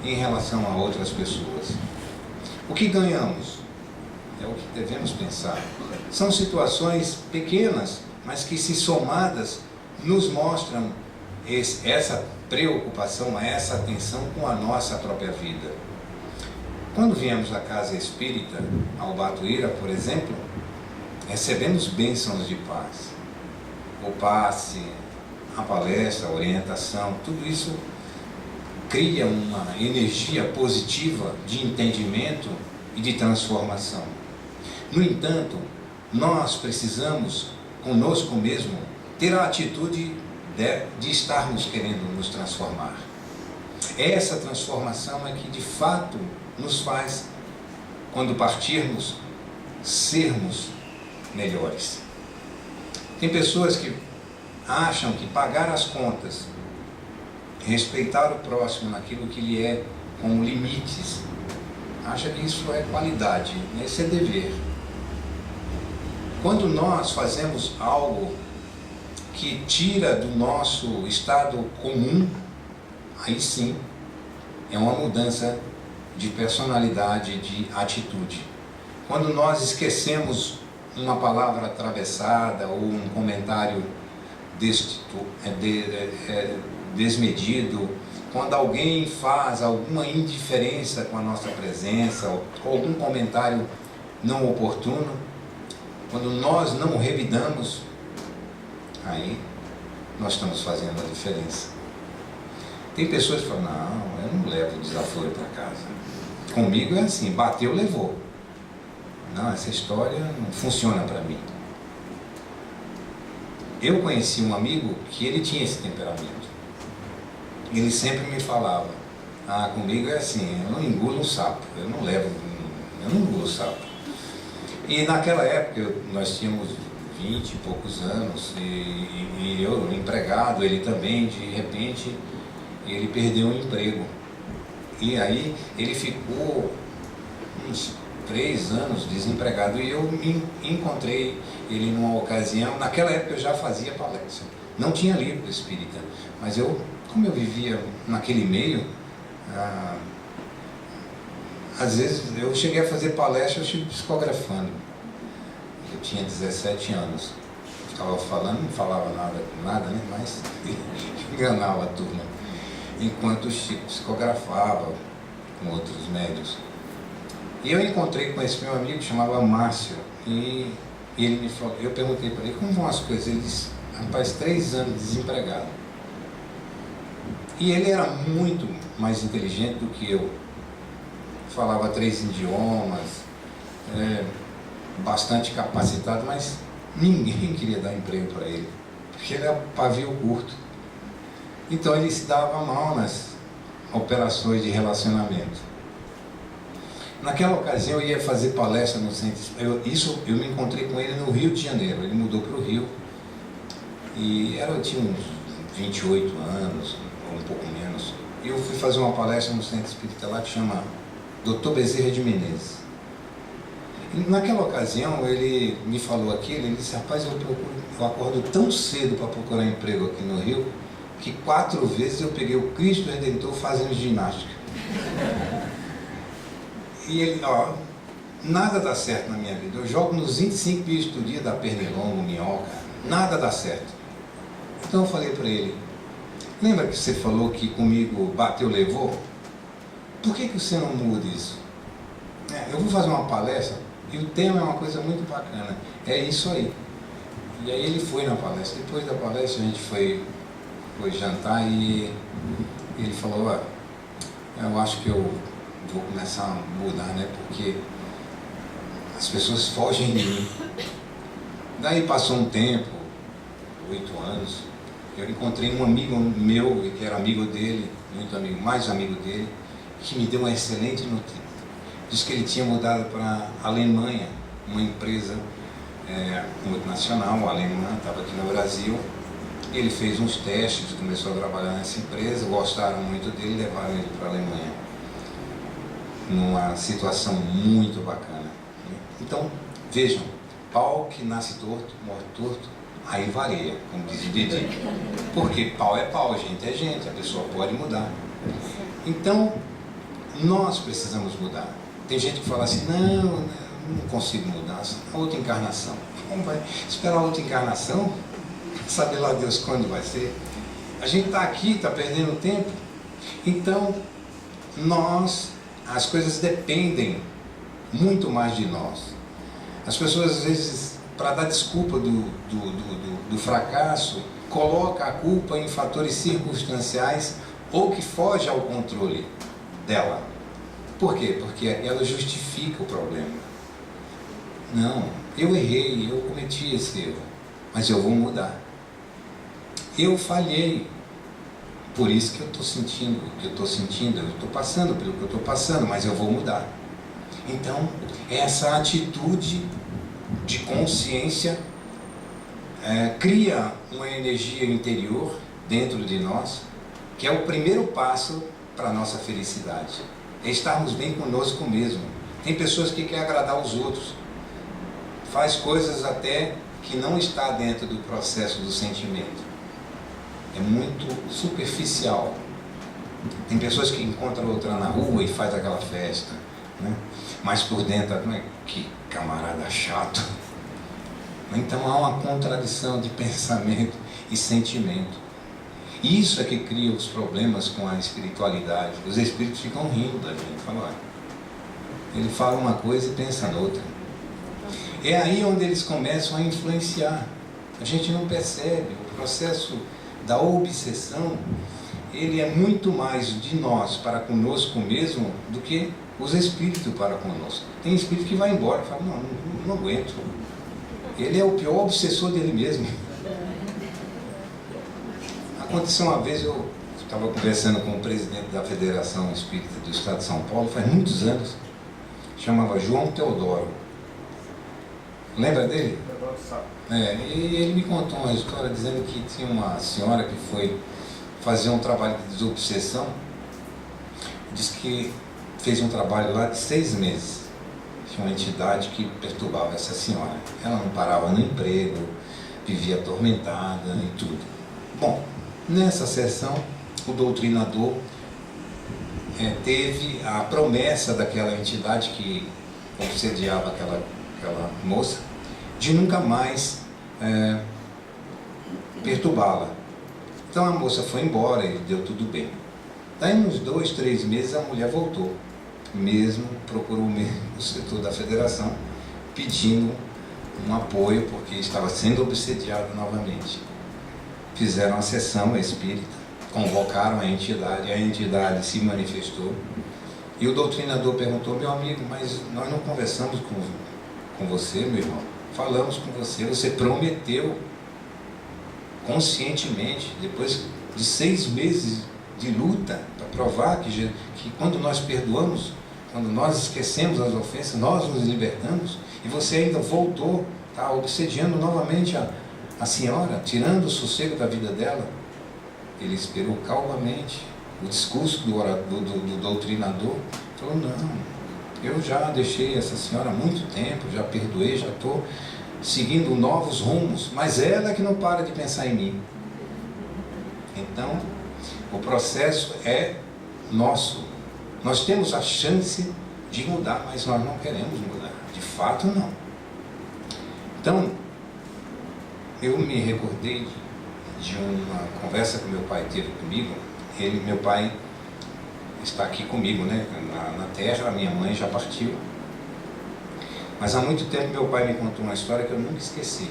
em relação a outras pessoas. O que ganhamos? É o que devemos pensar. São situações pequenas, mas que, se somadas, nos mostram essa preocupação, essa atenção com a nossa própria vida. Quando viemos à casa espírita, ao Batuíra, por exemplo, recebemos bênçãos de paz. O passe, a palestra, a orientação, tudo isso cria uma energia positiva de entendimento e de transformação. No entanto, nós precisamos, conosco mesmo, ter a atitude de estarmos querendo nos transformar. Essa transformação é que de fato nos faz, quando partirmos, sermos melhores. Tem pessoas que acham que pagar as contas, respeitar o próximo naquilo que lhe é com limites, acha que isso é qualidade, esse é dever. Quando nós fazemos algo que tira do nosso estado comum, aí sim é uma mudança de personalidade, de atitude. Quando nós esquecemos uma palavra atravessada ou um comentário desmedido, quando alguém faz alguma indiferença com a nossa presença, ou algum comentário não oportuno, quando nós não revidamos, aí nós estamos fazendo a diferença. Tem pessoas que falam, não, eu não levo desaforo para casa. Comigo é assim, bateu, levou. Não, essa história não funciona para mim. Eu conheci um amigo que ele tinha esse temperamento. Ele sempre me falava, comigo é assim, eu não engulo um sapo, eu não engulo sapo. E naquela época nós tínhamos 20 e poucos anos, e eu empregado, ele também, de repente, ele perdeu o emprego. E aí ele ficou uns 3 anos desempregado, e eu me encontrei ele numa ocasião. Naquela época eu já fazia palestra, não tinha livro espírita, mas como eu vivia naquele meio, às vezes eu cheguei a fazer palestra, eu estive psicografando. Eu tinha 17 anos, ficava falando, não falava nada, né? Mas enganava a turma, enquanto o Chico psicografava com outros médios. E eu encontrei com esse meu amigo que chamava Márcio, e ele me falou, eu perguntei para ele, como vão as coisas? Ele disse, rapaz, 3 anos desempregado. E ele era muito mais inteligente do que eu. Falava 3 idiomas, bastante capacitado, mas ninguém queria dar emprego para ele, porque ele era pavio curto. Então ele se dava mal nas operações de relacionamento. Naquela ocasião eu ia fazer palestra no centro. Eu me encontrei com ele no Rio de Janeiro. Ele mudou para o Rio. E eu tinha uns 28 anos, ou um pouco menos. E eu fui fazer uma palestra no centro espírita lá que chama Dr. Bezerra de Menezes. E naquela ocasião ele me falou aquilo, ele disse, rapaz, eu acordo tão cedo para procurar emprego aqui no Rio, que 4 vezes eu peguei o Cristo Redentor fazendo ginástica. E ele, nada dá certo na minha vida. Eu jogo nos 25 dias do dia da pernilongo, minhoca, nada dá certo. Então eu falei para ele, lembra que você falou que comigo bateu, levou? Por que você não muda isso? Eu vou fazer uma palestra e o tema é uma coisa muito bacana. É isso aí. E aí ele foi na palestra. Depois da palestra a gente foi jantar e ele falou, eu acho que eu vou começar a mudar, né? Porque as pessoas fogem de mim. Daí passou um tempo, 8 anos, eu encontrei um amigo meu, que era amigo dele, muito amigo, mais amigo dele, que me deu uma excelente notícia. Diz que ele tinha mudado para a Alemanha, uma empresa multinacional alemã, estava aqui no Brasil. Ele fez uns testes, começou a trabalhar nessa empresa, gostaram muito dele, levaram ele para a Alemanha. Numa situação muito bacana. Então, vejam, pau que nasce torto, morre torto, aí varia, como diz o Didi. Porque pau é pau, gente é gente, a pessoa pode mudar. Então, nós precisamos mudar. Tem gente que fala assim, não consigo mudar, a outra encarnação. Como vai esperar a outra encarnação? Sabe lá Deus quando vai ser? A gente está aqui, está perdendo tempo. Então, as coisas dependem muito mais de nós. As pessoas, às vezes, para dar desculpa do fracasso, colocam a culpa em fatores circunstanciais ou que foge ao controle dela. Por quê? Porque ela justifica o problema. Não, eu errei, eu cometi esse erro, mas eu vou mudar. Eu falhei. Por isso que eu estou sentindo o que eu estou passando pelo que eu estou passando, mas eu vou mudar. Então, essa atitude de consciência cria uma energia interior dentro de nós, que é o primeiro passo para a nossa felicidade. É estarmos bem conosco mesmo. Tem pessoas que querem agradar os outros, faz coisas até que não está dentro do processo do sentimento. É muito superficial. Tem pessoas que encontram outra na rua e faz aquela festa, né? Mas por dentro, que camarada chato. Então há uma contradição de pensamento e sentimento. Isso é que cria os problemas com a espiritualidade. Os espíritos ficam rindo da gente, falam, olha, ele fala uma coisa e pensa noutra. É aí onde eles começam a influenciar. A gente não percebe. O processo da obsessão, ele é muito mais de nós para conosco mesmo do que os espíritos para conosco. Tem espírito que vai embora, fala, não aguento. Ele é o pior obsessor dele mesmo. Aconteceu uma vez, eu estava conversando com o presidente da Federação Espírita do Estado de São Paulo, faz muitos anos, chamava João Teodoro. Lembra dele? E ele me contou uma história dizendo que tinha uma senhora que foi fazer um trabalho de desobsessão, diz que fez um trabalho lá de 6 meses. Tinha uma entidade que perturbava essa senhora. Ela não parava no emprego, vivia atormentada e tudo. Bom, nessa sessão, o doutrinador teve a promessa daquela entidade que obsediava aquela moça, de nunca mais perturbá-la. Então a moça foi embora e deu tudo bem. Daí uns 2, 3 meses a mulher voltou, procurou o setor da federação, pedindo um apoio, porque estava sendo obsediada novamente. Fizeram a sessão espírita, convocaram a entidade se manifestou, e o doutrinador perguntou, meu amigo, mas nós não conversamos com você, meu irmão? Falamos com você, você prometeu conscientemente, depois de 6 meses de luta, para provar que quando nós perdoamos, quando nós esquecemos as ofensas, nós nos libertamos, e você ainda voltou, está obsediando novamente a senhora, tirando o sossego da vida dela. Ele esperou calmamente o discurso do doutrinador, falou, não, eu já deixei essa senhora há muito tempo, já perdoei, já estou seguindo novos rumos, mas ela é que não para de pensar em mim. Então, o processo é nosso. Nós temos a chance de mudar, mas nós não queremos mudar. De fato, não. Então, eu me recordei de uma conversa que meu pai teve comigo. Meu pai está aqui comigo, né, na terra, a minha mãe já partiu. Mas há muito tempo meu pai me contou uma história que eu nunca esqueci.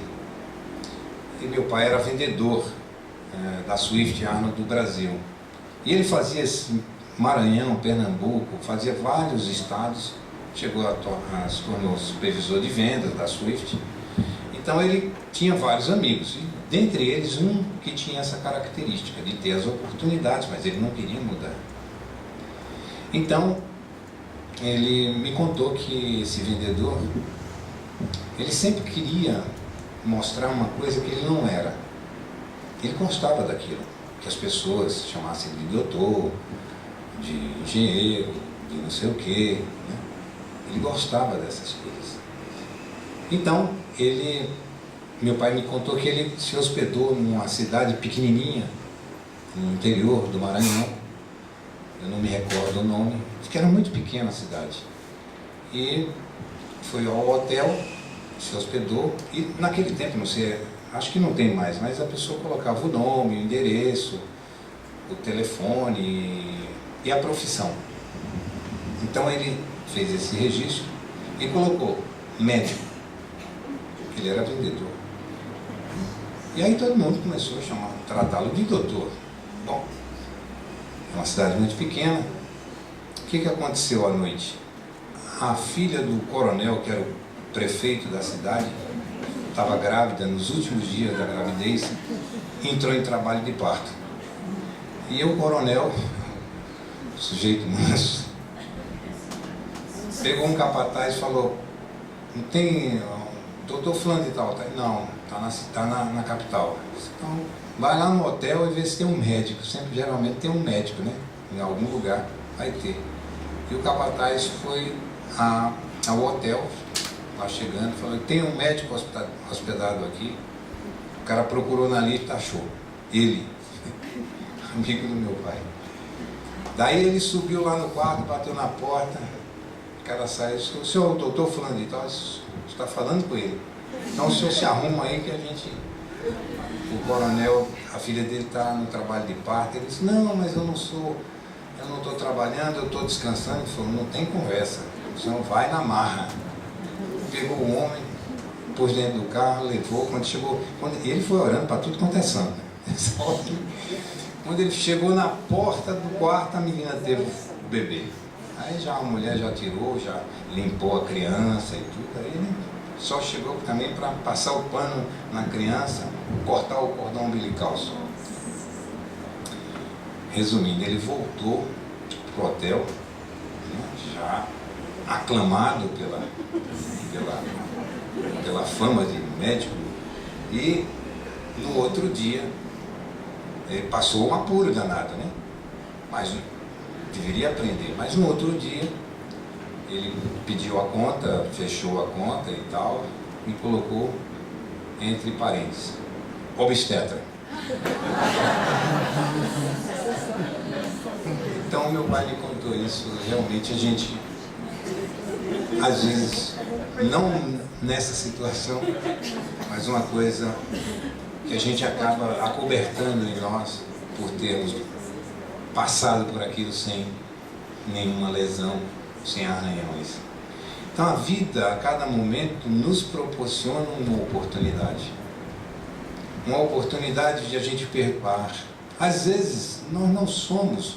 E meu pai era vendedor da Swift Arnold do Brasil. E ele fazia Maranhão, Pernambuco, fazia vários estados, se tornou supervisor de vendas da Swift. Então ele tinha vários amigos, e dentre eles um que tinha essa característica de ter as oportunidades, mas ele não queria mudar. Então ele me contou que esse vendedor, ele sempre queria mostrar uma coisa que ele não era. Ele gostava daquilo, que as pessoas chamassem ele de doutor, de engenheiro, de não sei o quê, né? Ele gostava dessas coisas. Então, meu pai me contou que ele se hospedou numa cidade pequenininha, no interior do Maranhão, eu não me recordo o nome, porque era muito pequena a cidade. E foi ao hotel, se hospedou, e naquele tempo, não sei, acho que não tem mais, mas a pessoa colocava o nome, o endereço, o telefone e a profissão. Então ele fez esse registro e colocou médico, ele era vendedor. E aí todo mundo começou a tratá-lo de doutor. Bom, é uma cidade muito pequena. O que aconteceu à noite? A filha do coronel, que era o prefeito da cidade, estava grávida nos últimos dias da gravidez, entrou em trabalho de parto. E o coronel, sujeito manso, pegou um capataz e falou, não tem doutor fulano de tal? Não, está na capital. Então, vai lá no hotel e vê se tem um médico. Sempre, geralmente, tem um médico, né? Em algum lugar vai ter. E o capataz foi ao hotel, lá chegando, falou, tem um médico hospedado aqui. O cara procurou na lista, achou. Ele, amigo do meu pai. Daí ele subiu lá no quarto, bateu na porta, o cara saiu e disse: o senhor, o doutor fulano de tal, está falando com ele. Então o senhor se arruma aí que a gente... O coronel, a filha dele está no trabalho de parto. Ele disse: não, mas eu não estou trabalhando, eu estou descansando. Ele falou: não tem conversa, o senhor vai na marra. Pegou o homem, pôs dentro do carro, levou. Quando chegou, ele foi orando para tudo quanto é santo. Quando ele chegou na porta do quarto, a menina teve o bebê. Aí já a mulher já tirou, já limpou a criança e tudo. Aí ele só chegou também para passar o pano na criança, cortar o cordão umbilical só. Resumindo, ele voltou para o hotel, né, já aclamado pela fama de médico, e no outro dia ele passou um apuro danado, né? Mas deveria aprender. Mas no outro dia ele pediu a conta, fechou a conta e tal, e colocou entre parênteses: obstetra. Então meu pai me contou isso. Realmente a gente, às vezes, não nessa situação, mas uma coisa que a gente acaba acobertando em nós por termos passado por aquilo sem nenhuma lesão, sem arranhões. Então a vida, a cada momento, nos proporciona uma oportunidade. Uma oportunidade de a gente perdoar. Às vezes nós não somos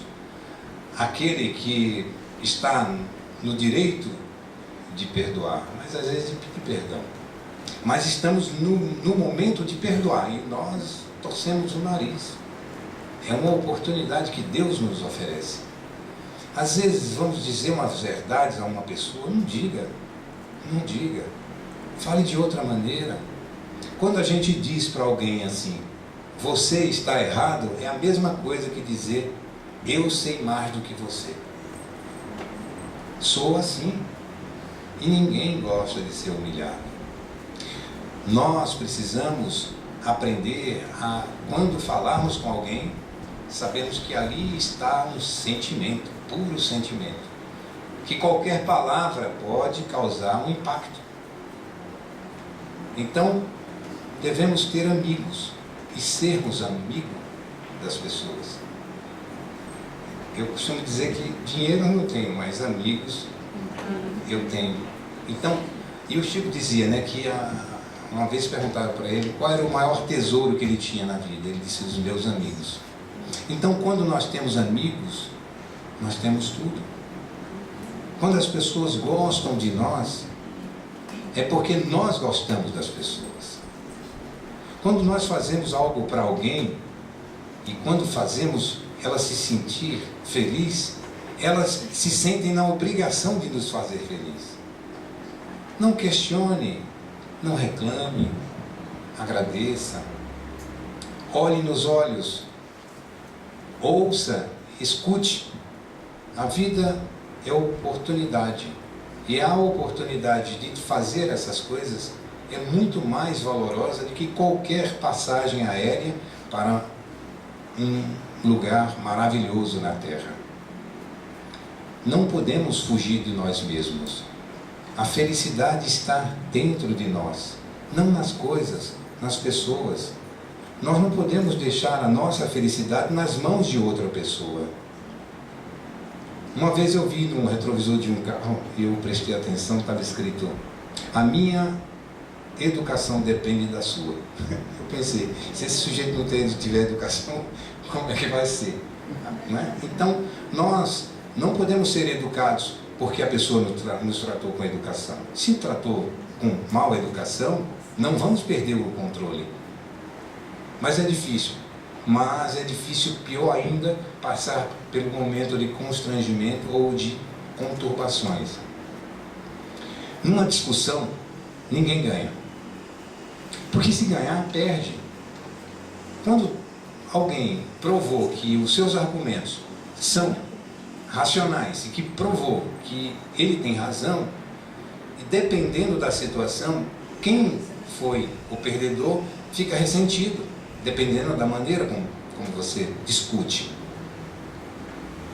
aquele que está no direito de perdoar, mas às vezes de pedir perdão. Mas estamos no momento de perdoar e nós torcemos o nariz. É uma oportunidade que Deus nos oferece. Às vezes vamos dizer umas verdades a uma pessoa: não diga, não diga, fale de outra maneira. Quando a gente diz para alguém assim: você está errado, é a mesma coisa que dizer: eu sei mais do que você. Sou assim. E ninguém gosta de ser humilhado. Nós precisamos aprender a, quando falarmos com alguém, sabemos que ali está um sentimento, puro sentimento, que qualquer palavra pode causar um impacto. Então, devemos ter amigos e sermos amigos das pessoas. Eu costumo dizer que dinheiro eu não tenho, mas amigos eu tenho. Então, e o Chico dizia, né, que uma vez perguntaram para ele qual era o maior tesouro que ele tinha na vida. Ele disse: os meus amigos. Então, quando nós temos amigos, nós temos tudo. Quando as pessoas gostam de nós, é porque nós gostamos das pessoas. Quando nós fazemos algo para alguém, e quando fazemos ela se sentir feliz, elas se sentem na obrigação de nos fazer feliz. Não questione, não reclame, agradeça, olhe nos olhos, ouça, escute. A vida é oportunidade, e a oportunidade de fazer essas coisas é muito mais valorosa do que qualquer passagem aérea para um lugar maravilhoso na Terra. Não podemos fugir de nós mesmos. A felicidade está dentro de nós, não nas coisas, nas pessoas. Nós não podemos deixar a nossa felicidade nas mãos de outra pessoa. Uma vez eu vi no retrovisor de um carro, e eu prestei atenção, estava escrito: a minha educação depende da sua. Eu pensei, se esse sujeito não tiver educação, como é que vai ser? Não é? Então, nós não podemos ser educados porque a pessoa nos tratou com educação. Se tratou com mal educação, não vamos perder o controle. Mas é difícil. Mas é difícil, pior ainda, passar pelo momento de constrangimento ou de conturbações. Numa discussão, ninguém ganha. Porque se ganhar, perde. Quando alguém provou que os seus argumentos são racionais e que provou que ele tem razão, e dependendo da situação, quem foi o perdedor fica ressentido, dependendo da maneira como você discute.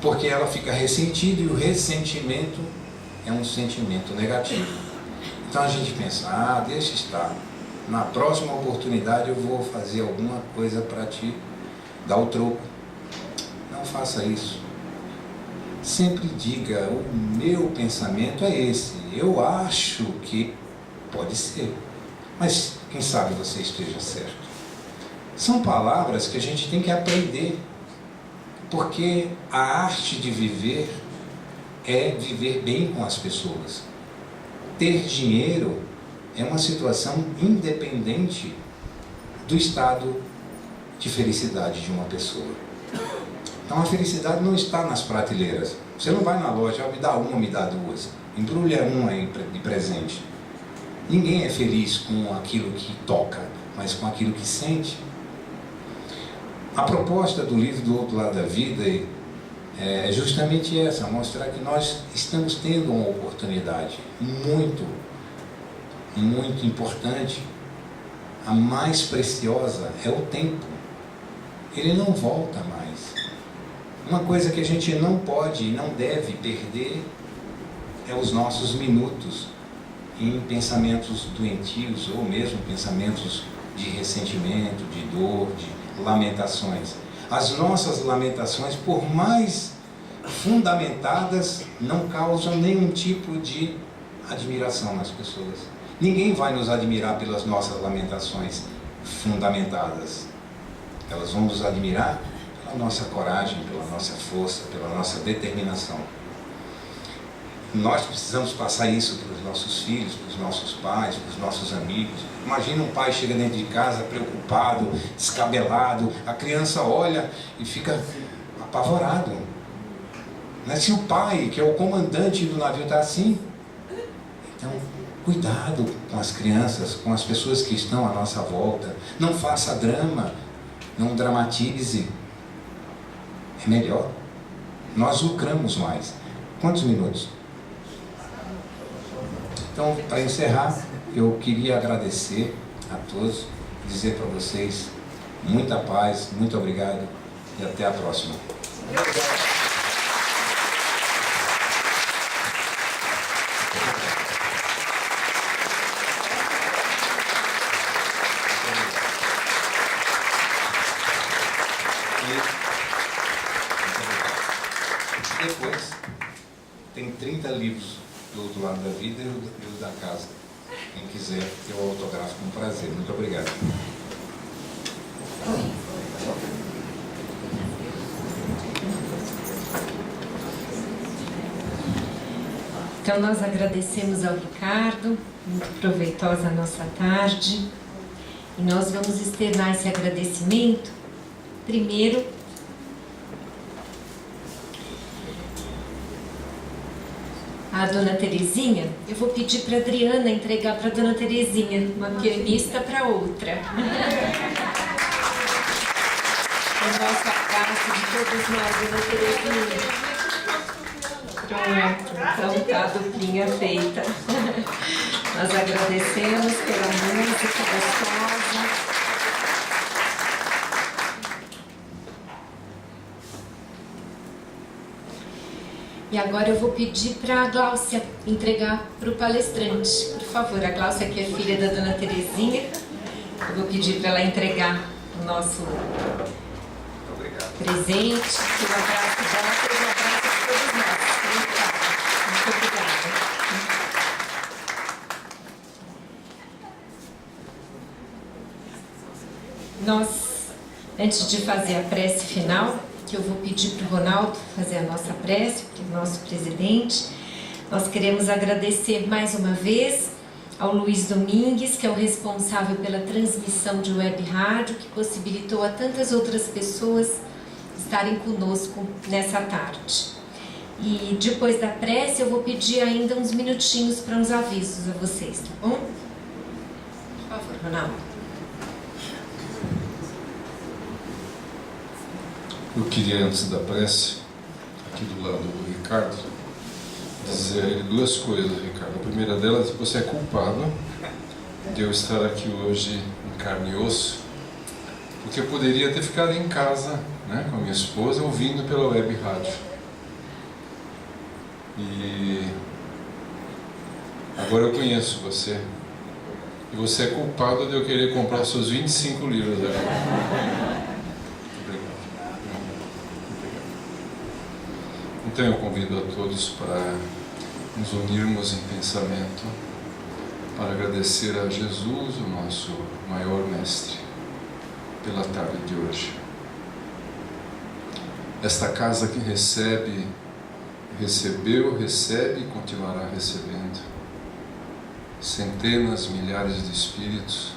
porque ela fica ressentida, e o ressentimento é um sentimento negativo. Então a gente pensa, deixa estar, na próxima oportunidade eu vou fazer alguma coisa para te dar o troco. Não faça isso. Sempre diga, o meu pensamento é esse, eu acho que pode ser, mas quem sabe você esteja certo. São palavras que a gente tem que aprender, porque a arte de viver é viver bem com as pessoas. Ter dinheiro é uma situação independente do estado de felicidade de uma pessoa. Então a felicidade não está nas prateleiras. Você não vai na loja, me dá uma, me dá duas, embrulha uma aí de presente. Ninguém é feliz com aquilo que toca, mas com aquilo que sente. A proposta do livro Do Outro Lado da Vida é justamente essa, mostrar que nós estamos tendo uma oportunidade muito, muito importante. A mais preciosa é o tempo. Ele não volta mais. Uma coisa que a gente não pode e não deve perder é os nossos minutos em pensamentos doentios ou mesmo pensamentos de ressentimento, de dor, de lamentações. As nossas lamentações, por mais fundamentadas, não causam nenhum tipo de admiração nas pessoas. Ninguém vai nos admirar pelas nossas lamentações fundamentadas. Elas vão nos admirar pela nossa coragem, pela nossa força, pela nossa determinação. Nós precisamos passar isso para os nossos filhos, para os nossos pais, para os nossos amigos. Imagina um pai chega dentro de casa preocupado, descabelado, a criança olha e fica apavorado. Se o pai, que é o comandante do navio, está assim, então cuidado com as crianças, com as pessoas que estão à nossa volta. Não faça drama, não dramatize. É melhor. Nós lucramos mais. Quantos minutos? Então, para encerrar, eu queria agradecer a todos, dizer para vocês muita paz, muito obrigado e até a próxima. Depois, tem 30 livros do Outro Lado da Vida e o da casa. Quem quiser, eu autografo com prazer. Muito obrigado. Então nós agradecemos ao Ricardo, muito proveitosa a nossa tarde. E nós vamos externar esse agradecimento, primeiro, a Dona Terezinha. Eu vou pedir para a Adriana entregar para a Dona Terezinha, uma pianista para outra. O nosso abraço de todos nós, Dona Terezinha. Pronto, então tá a duplinha feita. Nós agradecemos pela música gostosa. E agora eu vou pedir para a Gláucia entregar para o palestrante. Por favor, a Gláucia, que é filha da Dona Terezinha, eu vou pedir para ela entregar o nosso presente. Que o abraço dela seja um abraço de todos nós. Muito obrigada. Nós, antes de fazer a prece final, que eu vou pedir para o Ronaldo fazer a nossa prece, para o nosso presidente. Nós queremos agradecer mais uma vez ao Luiz Domingues, que é o responsável pela transmissão de web rádio, que possibilitou a tantas outras pessoas estarem conosco nessa tarde. E depois da prece eu vou pedir ainda uns minutinhos para uns avisos a vocês, tá bom? Por favor, Ronaldo. Eu queria, antes da prece, aqui do lado do Ricardo, dizer a ele duas coisas, Ricardo. A primeira delas, você é culpado de eu estar aqui hoje em carne e osso, porque eu poderia ter ficado em casa, né, com a minha esposa, ouvindo pela web rádio. E agora eu conheço você. E você é culpado de eu querer comprar seus 25 livros agora. Obrigado. Então eu convido a todos para nos unirmos em pensamento, para agradecer a Jesus, o nosso maior mestre, pela tarde de hoje. Esta casa que recebeu, recebe e continuará recebendo centenas, milhares de espíritos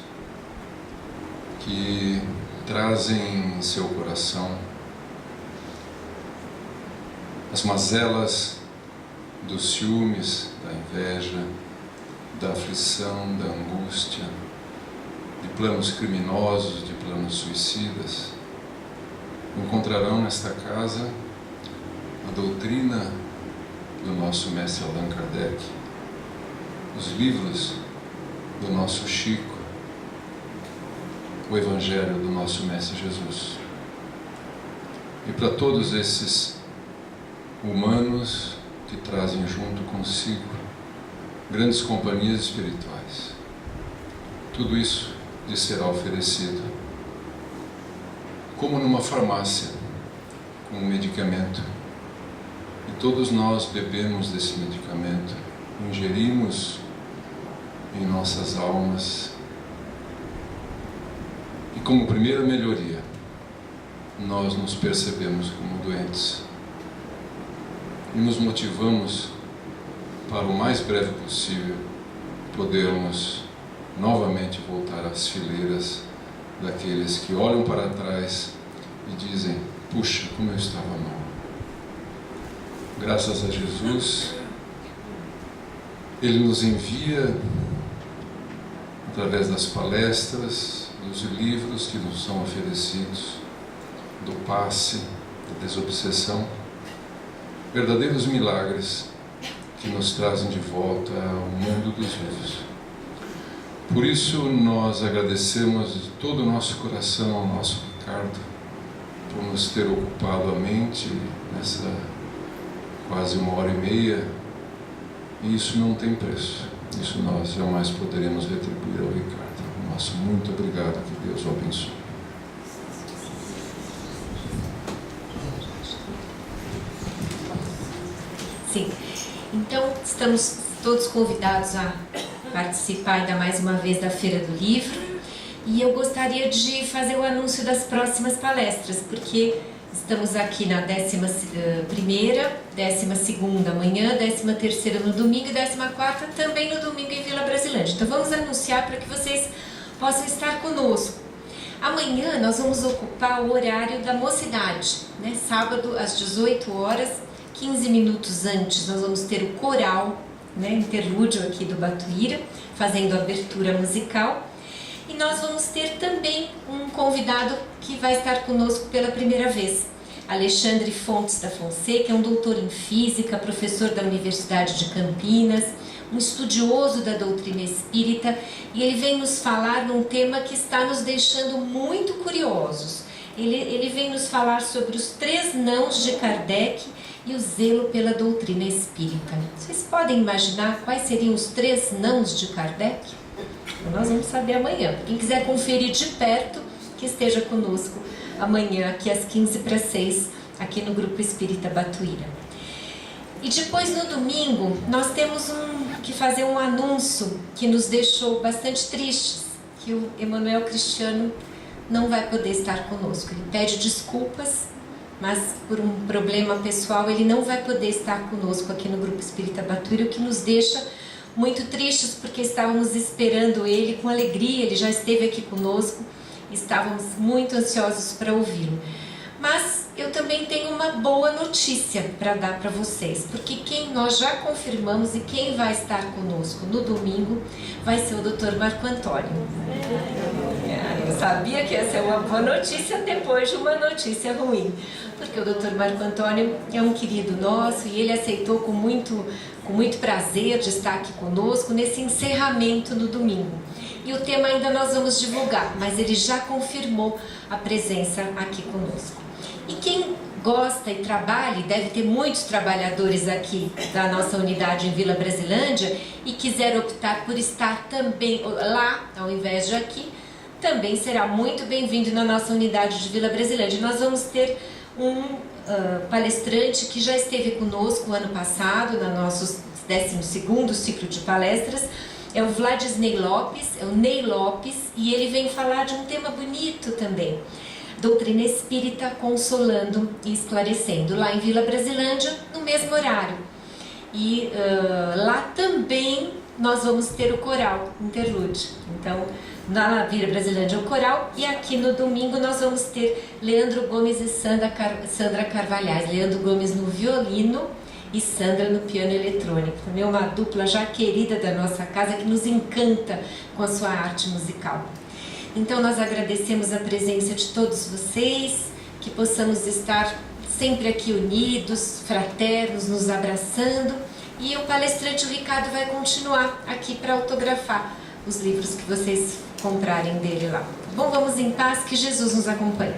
que trazem em seu coração as mazelas dos ciúmes, da inveja, da aflição, da angústia, de planos criminosos, de planos suicidas. Encontrarão nesta casa a doutrina do nosso mestre Allan Kardec, os livros do nosso Chico, o Evangelho do nosso mestre Jesus. E para todos esses humanos que trazem junto consigo grandes companhias espirituais, tudo isso lhes será oferecido como numa farmácia, com um medicamento. E todos nós bebemos desse medicamento, ingerimos em nossas almas. E como primeira melhoria, nós nos percebemos como doentes. E nos motivamos para o mais breve possível podermos novamente voltar às fileiras daqueles que olham para trás e dizem: puxa, como eu estava mal. Graças a Jesus, Ele nos envia, através das palestras, dos livros que nos são oferecidos, do passe, da desobsessão, verdadeiros milagres que nos trazem de volta ao mundo dos vivos. Por isso nós agradecemos de todo o nosso coração ao nosso Ricardo por nos ter ocupado a mente nessa quase 1h30, e isso não tem preço. Isso nós jamais poderemos retribuir ao Ricardo. Nosso muito obrigado, que Deus o abençoe. Sim, então estamos todos convidados a participar ainda mais uma vez da Feira do Livro, e eu gostaria de fazer o anúncio das próximas palestras, porque estamos aqui na 11ª, 12ª amanhã, 13ª no domingo e 14ª também no domingo em Vila Brasilândia. Então vamos anunciar para que vocês possam estar conosco. Amanhã nós vamos ocupar o horário da mocidade, né? Sábado às 18 horas, 15 minutos antes nós vamos ter o coral, né? Interlúdio aqui do Batuíra, fazendo a abertura musical. E nós vamos ter também um convidado que vai estar conosco pela primeira vez, Alexandre Fontes da Fonseca, é um doutor em física, professor da Universidade de Campinas, um estudioso da doutrina espírita, e ele vem nos falar num tema que está nos deixando muito curiosos. Ele vem nos falar sobre os 3 nãos de Kardec e o zelo pela doutrina espírita. Vocês podem imaginar quais seriam os 3 nãos de Kardec? Nós vamos saber amanhã. Quem quiser conferir de perto, que esteja conosco amanhã, aqui às 5:45, aqui no Grupo Espírita Batuíra. E depois, no domingo, nós temos que fazer um anúncio que nos deixou bastante tristes, que o Emanuel Cristiano não vai poder estar conosco. Ele pede desculpas, mas por um problema pessoal ele não vai poder estar conosco aqui no Grupo Espírita Batuíra, o que nos deixa muito tristes, porque estávamos esperando ele com alegria. Ele já esteve aqui conosco, estávamos muito ansiosos para ouvi-lo. Mas eu também tenho uma boa notícia para dar para vocês, porque quem nós já confirmamos e quem vai estar conosco no domingo vai ser o Dr. Marco Antônio. Eu sabia que essa é uma boa notícia depois de uma notícia ruim, porque o Dr. Marco Antônio é um querido nosso e ele aceitou com muito prazer de estar aqui conosco nesse encerramento no domingo. E o tema ainda nós vamos divulgar, mas ele já confirmou a presença aqui conosco. E quem gosta e trabalha, e deve ter muitos trabalhadores aqui da nossa unidade em Vila Brasilândia, e quiser optar por estar também lá, ao invés de aqui, também será muito bem-vindo na nossa unidade de Vila Brasilândia. Nós vamos ter um palestrante que já esteve conosco ano passado, no nosso 12º ciclo de palestras, é o Vladisney Lopes, é o Ney Lopes, e ele vem falar de um tema bonito também, doutrina espírita consolando e esclarecendo, lá em Vila Brasilândia, no mesmo horário. E lá também nós vamos ter o coral interlude. Então, na Vila Brasilândia o coral, e aqui no domingo nós vamos ter Leandro Gomes e Sandra Carvalhais. Leandro Gomes no violino e Sandra no piano eletrônico. Também uma dupla já querida da nossa casa, que nos encanta com a sua arte musical. Então nós agradecemos a presença de todos vocês, que possamos estar sempre aqui unidos, fraternos, nos abraçando, e o palestrante Ricardo vai continuar aqui para autografar os livros que vocês comprarem dele lá. Bom, vamos em paz, que Jesus nos acompanhe.